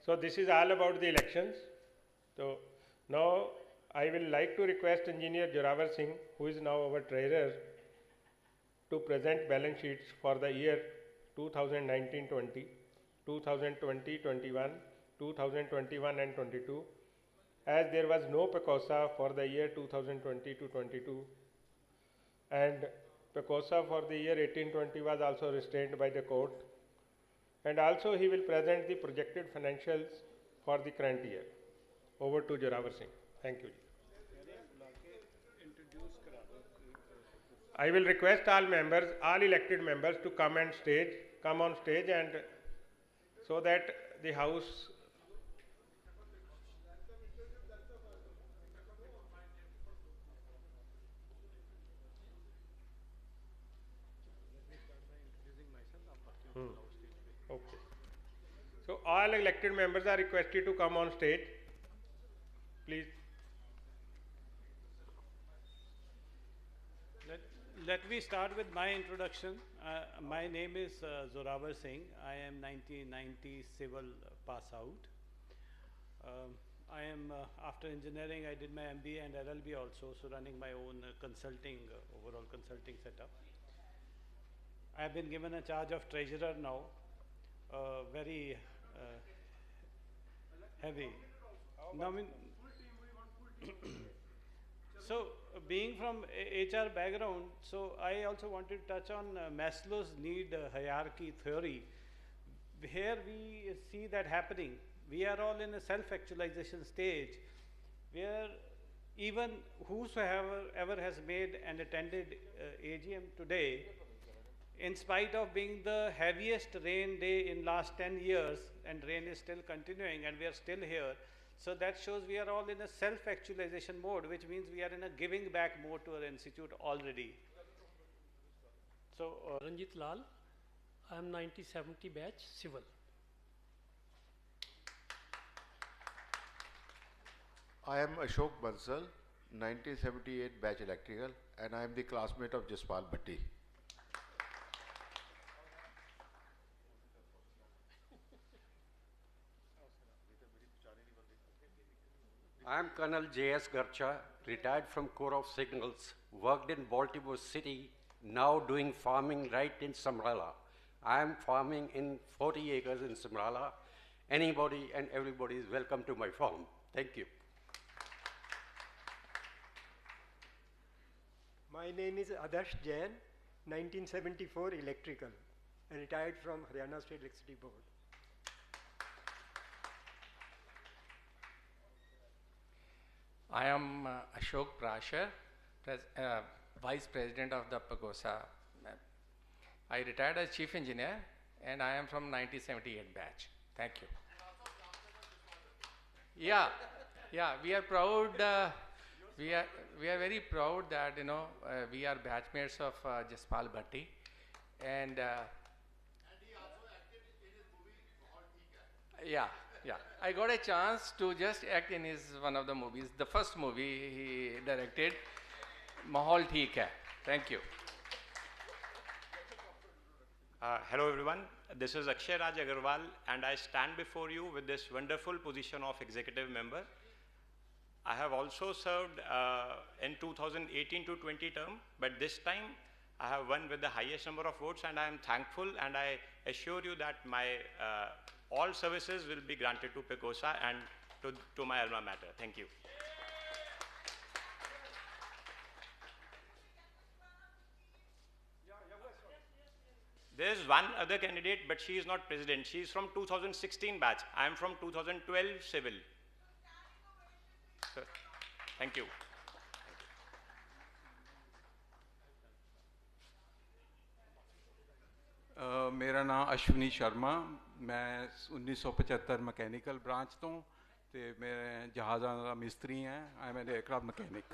So this is all about the elections. So now I will like to request Engineer Joravar Singh, who is now our treasurer, to present balance sheets for the year 2019-20, 2020-21, 2021 and 22, as there was no PECOSA for the year 2020 to 22, and PECOSA for the year 18-20 was also restrained by the court. And also he will present the projected financials for the current year. Over to Joravar Singh. Thank you. I will request all members, all elected members to come on stage and so that the House Okay. So all elected members are requested to come on stage. Please. Let me start with my introduction. My name is Zoravar Singh. I am 1990 civil pass out. I am, after engineering, I did my MBA and LLB also, so running my own consulting, overall consulting setup. I have been given a charge of treasurer now. very heavy. Nomin so, being from HR background, so I also wanted to touch on Maslow's need hierarchy theory. Here we see that happening. We are all in a self-actualization stage where even whosoever ever has made and attended AGM today, in spite of being the heaviest rain day in last 10 years, and rain is still continuing and we are still here, so that shows we are all in a self-actualization mode, which means we are in a giving back mode to our institute already. So, Ranjit Lal, I am 1970 batch civil. I am Ashok Bansal, 1978 batch electrical, and I am the classmate of Jaspal Bhatti. I am Colonel J.S. Garcha, retired from Corps of Signals, worked in Baltimore City, now doing farming right in Samrala. I am farming in 40 acres in Samrala. Anybody and everybody is welcome to my farm. Thank you. My name is Adarsh Jain, 1974 electrical, retired from Haryana State Electricity Board. I am Ashok Prashar, Vice President of the PECOSA. I retired as Chief Engineer and I am from 1978 batch. Thank you. Yeah, we are proud. We are very proud that we are batchmates of Jaspal Bhatti, and And he also acted in his movie Mahal Theek Hai. yeah. I got a chance to just act in one of the movies, the first movie he directed, Mahal Theek Hai. Thank you. Hello everyone, this is Akshay Raj Agarwal and I stand before you with this wonderful position of executive member. I have also served in 2018 to 20 term, but this time I have won with the highest number of votes and I am thankful, and I assure you that my all services will be granted to PECOSA and to my alma mater. Thank you. There is one other candidate, but she is not president. She is from 2016 batch. I am from 2012 civil. So, thank you. मेरा नाम अश्विनी शर्मा, मैं 1975 mechanical branch तो मैं जहाज़ां का मिस्त्री हैं. I am an aircraft mechanic.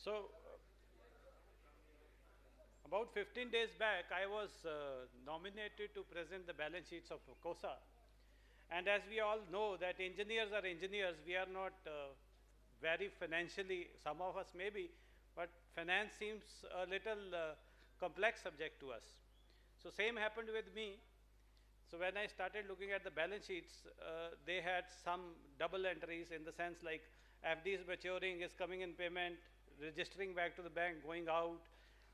So, about 15 days back, I was nominated to present the balance sheets of PECOSA. And as we all know that engineers are engineers, we are not very financially, some of us maybe, but finance seems a little complex subject to us. So same happened with me. So when I started looking at the balance sheets, they had some double entries in the sense like FD is maturing, is coming in payment, registering back to the bank, going out.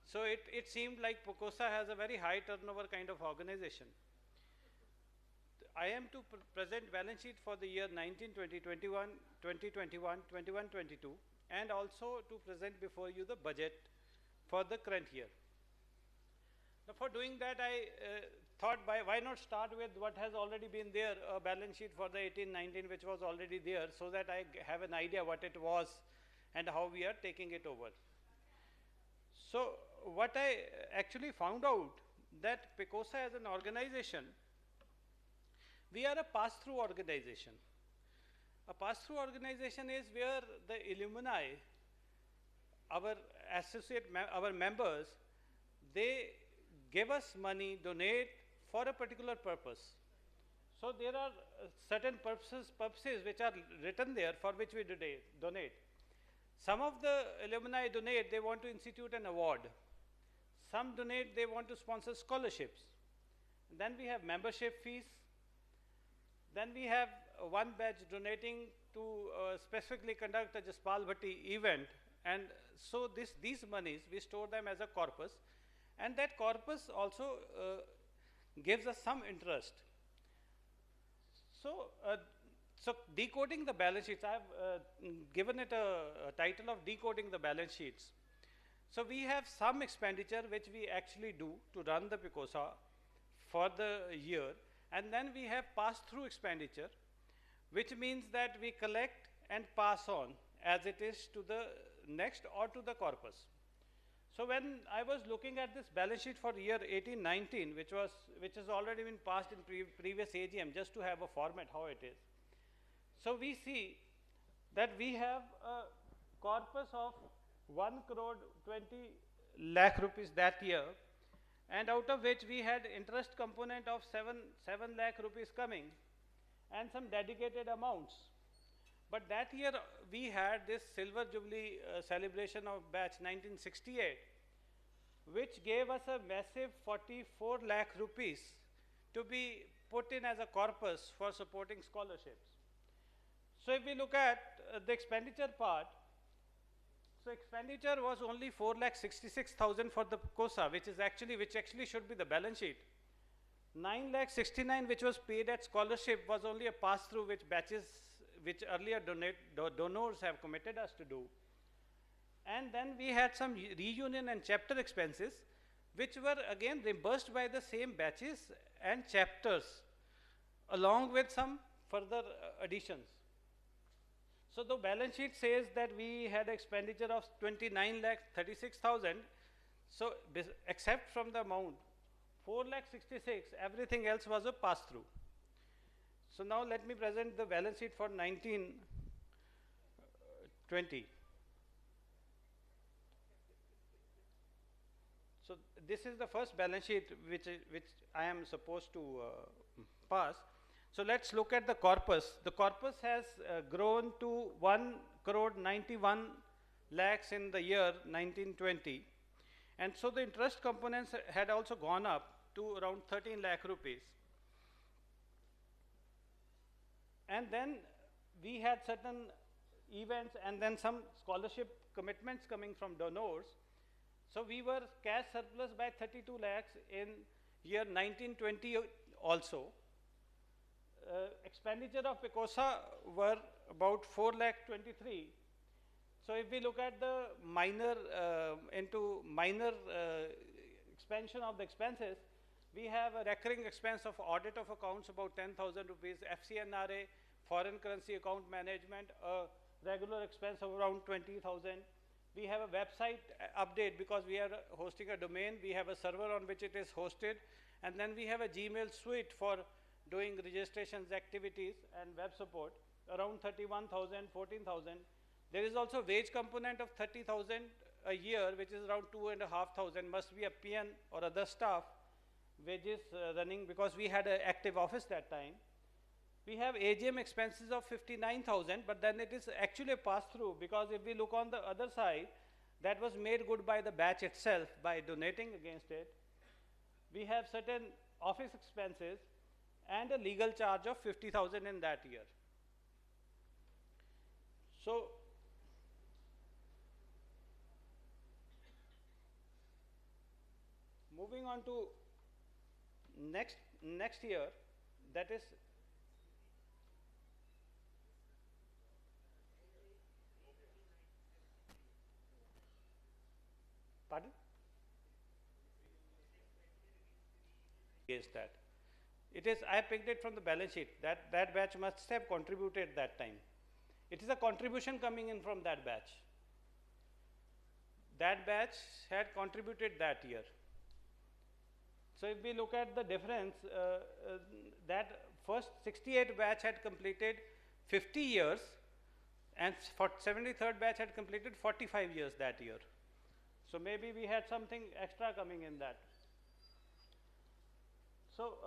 So it seemed like PECOSA has a very high turnover kind of organization. I am to present balance sheet for the year 19-20, 2021, 21-22, and also to present before you the budget for the current year. Now for doing that, I thought why not start with what has already been there, a balance sheet for the 18-19 which was already there, so that I have an idea what it was and how we are taking it over. So what I actually found out that PECOSA as an organization, we are a pass-through organization. A pass-through organization is where the alumni, our our members, they give us money, donate for a particular purpose. So there are certain purposes which are written there for which we donate. Some of the alumni donate, they want to institute an award. Some donate, they want to sponsor scholarships. Then we have membership fees. Then we have one batch donating to specifically conduct a Jaspal Bhatti event. And so these monies, we store them as a corpus. And that corpus also gives us some interest. So, so decoding the balance sheets, I have given it a title of decoding the balance sheets. So we have some expenditure which we actually do to run the PECOSA for the year, and then we have pass-through expenditure, which means that we collect and pass on as it is to the next or to the corpus. So when I was looking at this balance sheet for year 18-19, which has already been passed in previous AGM, just to have a format how it is. So we see that we have a corpus of 1 crore 20 lakh rupees that year, and out of which we had interest component of 7 lakh rupees coming and some dedicated amounts. But that year we had this Silver Jubilee celebration of batch 1968, which gave us a massive 44 lakh rupees to be put in as a corpus for supporting scholarships. So if we look at the expenditure part, so expenditure was only 4,66,000 for the PECOSA, which actually should be the balance sheet. 9,69,000 which was paid at scholarship was only a pass-through which earlier donors have committed us to do. And then we had some reunion and chapter expenses, which were again reimbursed by the same batches and chapters, along with some further additions. So the balance sheet says that we had expenditure of 29,36,000. So except from the amount 4,66,000, everything else was a pass-through. So now let me present the balance sheet for 19-20. So this is the first balance sheet which I am supposed to pass. So let's look at the corpus. The corpus has grown to 1 crore 91 lakhs in the year 1920. And so the interest components had also gone up to around 13 lakh rupees. And then we had certain events and then some scholarship commitments coming from donors. So we were cash surplus by 32 lakhs in year 1920 also. Expenditure of PECOSA were about 4,23,000. So if we look at the minor expansion of the expenses, we have a recurring expense of audit of accounts about 10,000 rupees, FCNRA, foreign currency account management, a regular expense of around 20,000. We have a website update because we are hosting a domain. We have a server on which it is hosted, and then we have a Gmail suite for doing registrations, activities, and web support, around 31,000, 14,000. There is also wage component of 30,000 a year, which is around 2,500, must be a PN or other staff wages running, because we had an active office that time. We have AGM expenses of 59,000, but then it is actually a pass-through, because if we look on the other side, that was made good by the batch itself by donating against it. We have certain office expenses and a legal charge of 50,000 in that year. So moving on to next year, that is pardon? Against that. It is, I picked it from the balance sheet. That batch must have contributed that time. It is a contribution coming in from that batch. That batch had contributed that year. So if we look at the difference, that first 68 batch had completed 50 years, and 73rd batch had completed 45 years that year. So maybe we had something extra coming in that. So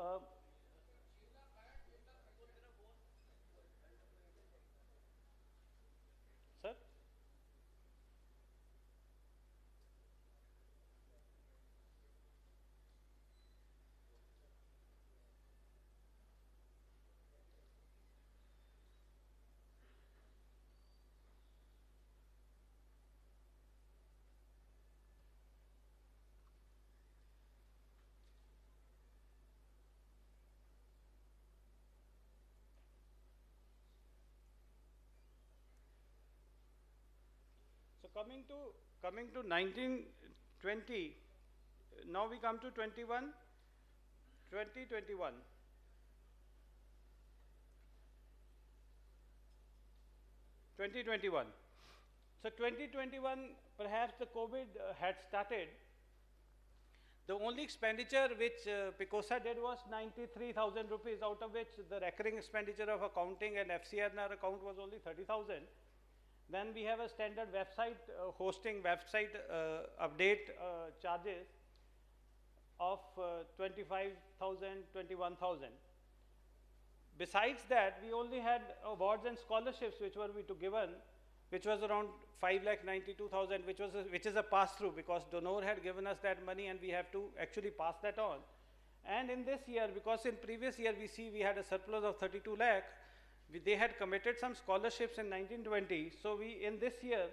coming to 1920, now we come to 2021. So 2021, perhaps the COVID had started. The only expenditure which PECOSA did was 93,000 rupees, out of which the recurring expenditure of accounting and FCNR account was only 30,000. Then we have a standard website hosting, website update charges of 25,000, 21,000. Besides that, we only had awards and scholarships which were to given, which was around 5,92,000, which is a pass-through, because donor had given us that money and we have to actually pass that on. And in this year, because in previous year we see we had a surplus of 32 lakh, they had committed some scholarships in 1920. So in this year,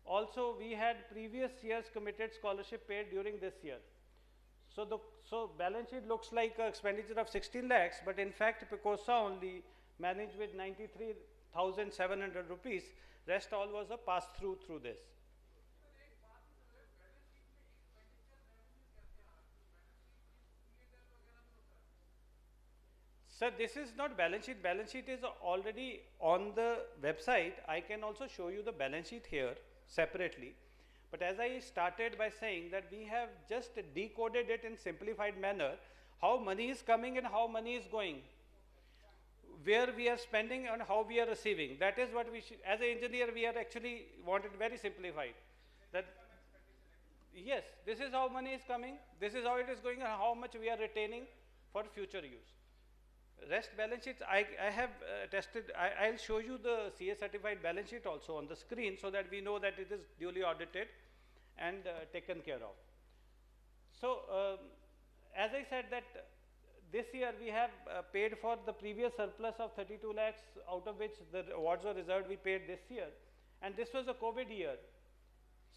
also we had previous year's committed scholarship paid during this year. So balance sheet looks like an expenditure of 16 lakhs, but in fact PECOSA only managed with 93,700 rupees. Rest all was a pass-through through this. Sir, this is not balance sheet. Balance sheet is already on the website. I can also show you the balance sheet here separately. But as I started by saying that we have just decoded it in simplified manner, how money is coming and how money is going, where we are spending and how we are receiving. That is what we should, as an engineer, we are actually wanted very simplified. That yes, this is how money is coming, this is how it is going, and how much we are retaining for future use. Rest balance sheets, I have tested, I'll show you the CA certified balance sheet also on the screen so that we know that it is duly audited and taken care of. So as I said that this year we have paid for the previous surplus of 32 lakhs, out of which the awards were reserved, we paid this year. And this was a COVID year.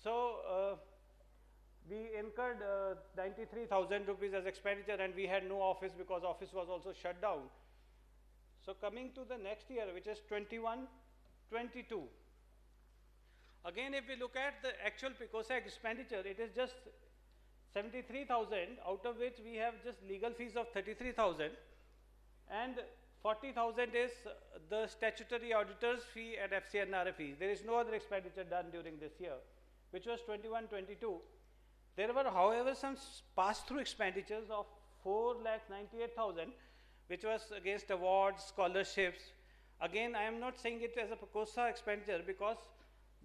So we incurred 93,000 rupees as expenditure, and we had no office because office was also shut down. So coming to the next year, which is 21-22. Again, if we look at the actual PECOSA expenditure, it is just 73,000, out of which we have just legal fees of 33,000, and 40,000 is the statutory auditor's fee and FCNR fees. There is no other expenditure done during this year, which was 21-22. There were, however, some pass-through expenditures of 4,98,000, which was against awards, scholarships. Again, I am not saying it as a PECOSA expenditure because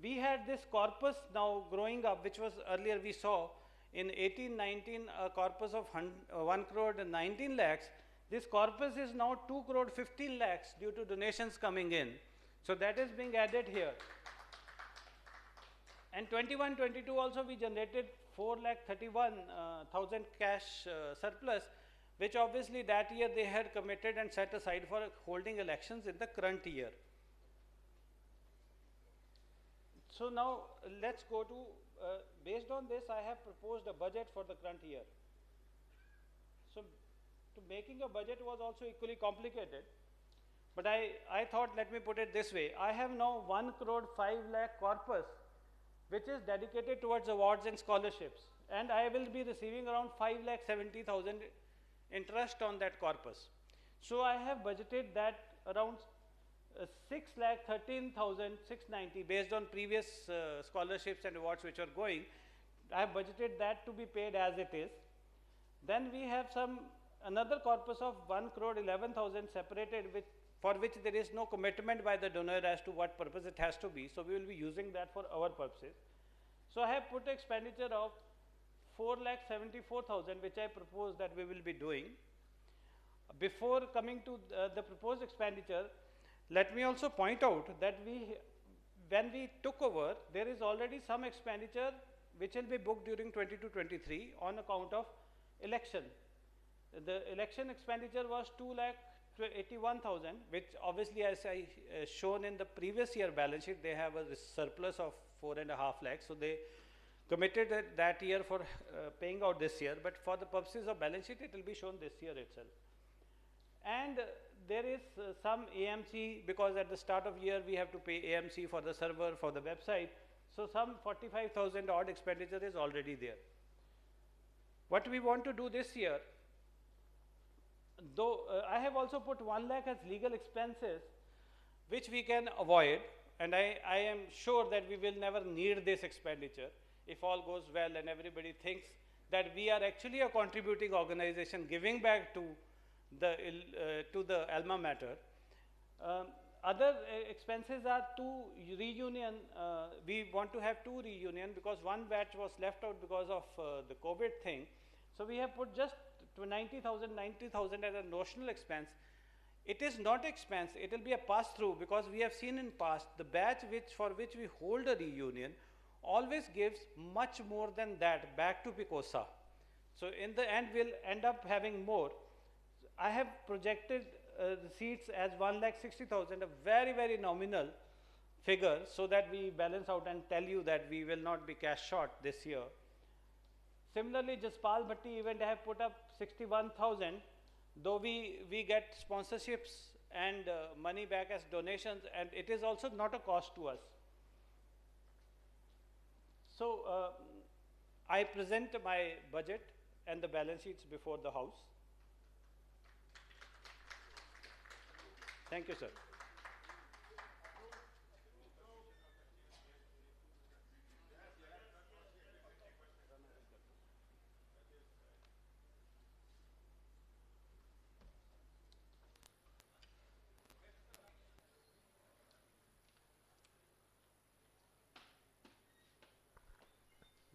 we had this corpus now growing up, which was earlier we saw in 18-19 a corpus of 1 crore and 19 lakhs. This corpus is now 2 crore 15 lakhs due to donations coming in. So that is being added here. And 21-22 also we generated 4,31,000 cash surplus, which obviously that year they had committed and set aside for holding elections in the current year. So now let's go to, based on this, I have proposed a budget for the current year. So to making a budget was also equally complicated, but I thought, let me put it this way. I have now 1 crore 5 lakh corpus, which is dedicated towards awards and scholarships, and I will be receiving around 5,70,000 interest on that corpus. So I have budgeted that around 6,13,690 based on previous scholarships and awards which are going. I have budgeted that to be paid as it is. Then we have another corpus of 1 crore 11,000 separated, for which there is no commitment by the donor as to what purpose it has to be. So we will be using that for our purposes. So I have put expenditure of 4,74,000, which I propose that we will be doing. Before coming to the proposed expenditure, let me also point out that when we took over, there is already some expenditure which will be booked during 22-23 on account of election. The election expenditure was 2,81,000, which obviously, as I shown in the previous year balance sheet, they have a surplus of 4.5 lakhs. So they committed that year for paying out this year, but for the purposes of balance sheet, it will be shown this year itself. And there is some AMC, because at the start of year we have to pay AMC for the server, for the website. So some 45,000 odd expenditure is already there. What we want to do this year, though I have also put 1 lakh as legal expenses, which we can avoid, and I am sure that we will never need this expenditure if all goes well and everybody thinks that we are actually a contributing organization giving back to the alma mater. Other expenses are 2 reunion. We want to have 2 reunion because one batch was left out because of the COVID thing. So we have put just 90,000 as a notional expense. It is not expense, it will be a pass-through, because we have seen in past the batch for which we hold a reunion always gives much more than that back to PECOSA. So in the end we'll end up having more. I have projected the seats as 1,60,000, a very, very nominal figure, so that we balance out and tell you that we will not be cash short this year. Similarly, Jaspal Bhatti event I have put up 61,000, though we get sponsorships and money back as donations, and it is also not a cost to us. So I present my budget and the balance sheets before the House. Thank you, sir.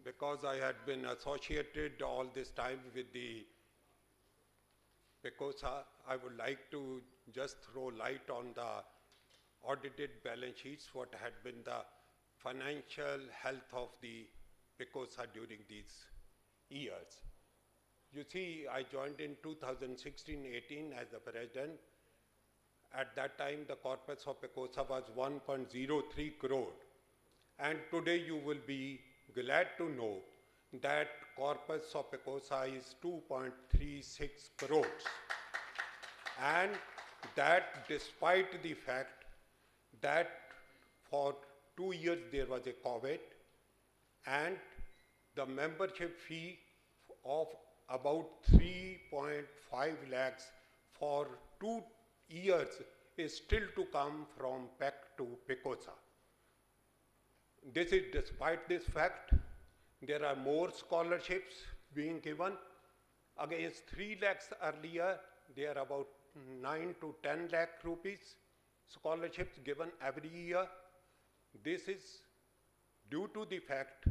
Because I had been associated all this time with the PECOSA, I would like to just throw light on the audited balance sheets, what had been the financial health of the PECOSA during these years. You see, I joined in 2016-18 as the president. At that time, the corpus of PECOSA was 1.03 crore. And today you will be glad to know that corpus of PECOSA is 2.36 crores. And that despite the fact that for 2 years there was a COVID, and the membership fee of about 3.5 lakhs for 2 years is still to come from PEC to PECOSA. This is despite this fact, there are more scholarships being given. Against 3 lakhs earlier, there are about 9 to 10 lakh rupees scholarships given every year. This is due to the fact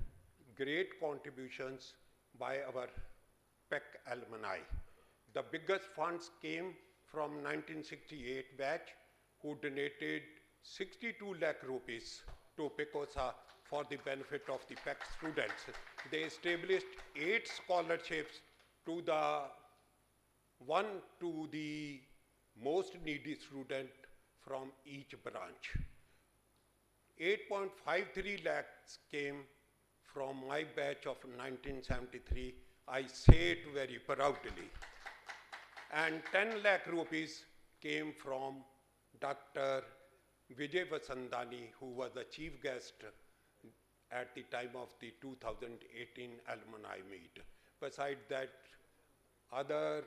great contributions by our PEC alumni. The biggest funds came from 1968 batch, who donated 62 lakh rupees to PECOSA for the benefit of the PEC students. They established 8 scholarships to the most needy student from each branch. 8.53 lakhs came from my batch of 1973. I say it very proudly. And 10 lakh rupees came from Dr. Vijay Vasandani, who was the chief guest at the time of the 2018 alumni meet. Besides that, other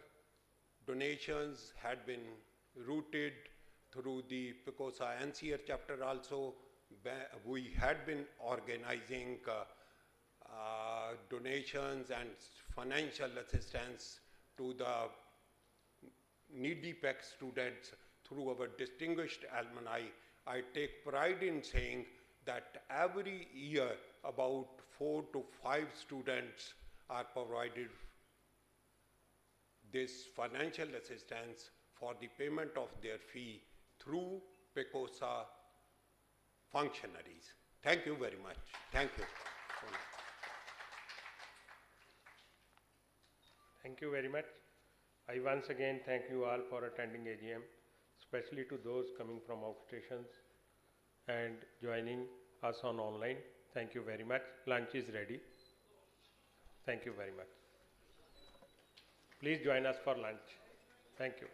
donations had been routed through the PECOSA NCR chapter also. We had been organizing donations and financial assistance to the needy PEC students through our distinguished alumni. I take pride in saying that every year about 4 to 5 students are provided this financial assistance for the payment of their fee through PECOSA functionaries. Thank you very much. Thank you. Thank you very much. I once again thank you all for attending AGM, especially to those coming from outstations and joining us on online. Thank you very much. Lunch is ready. Thank you very much. Please join us for lunch. Thank you.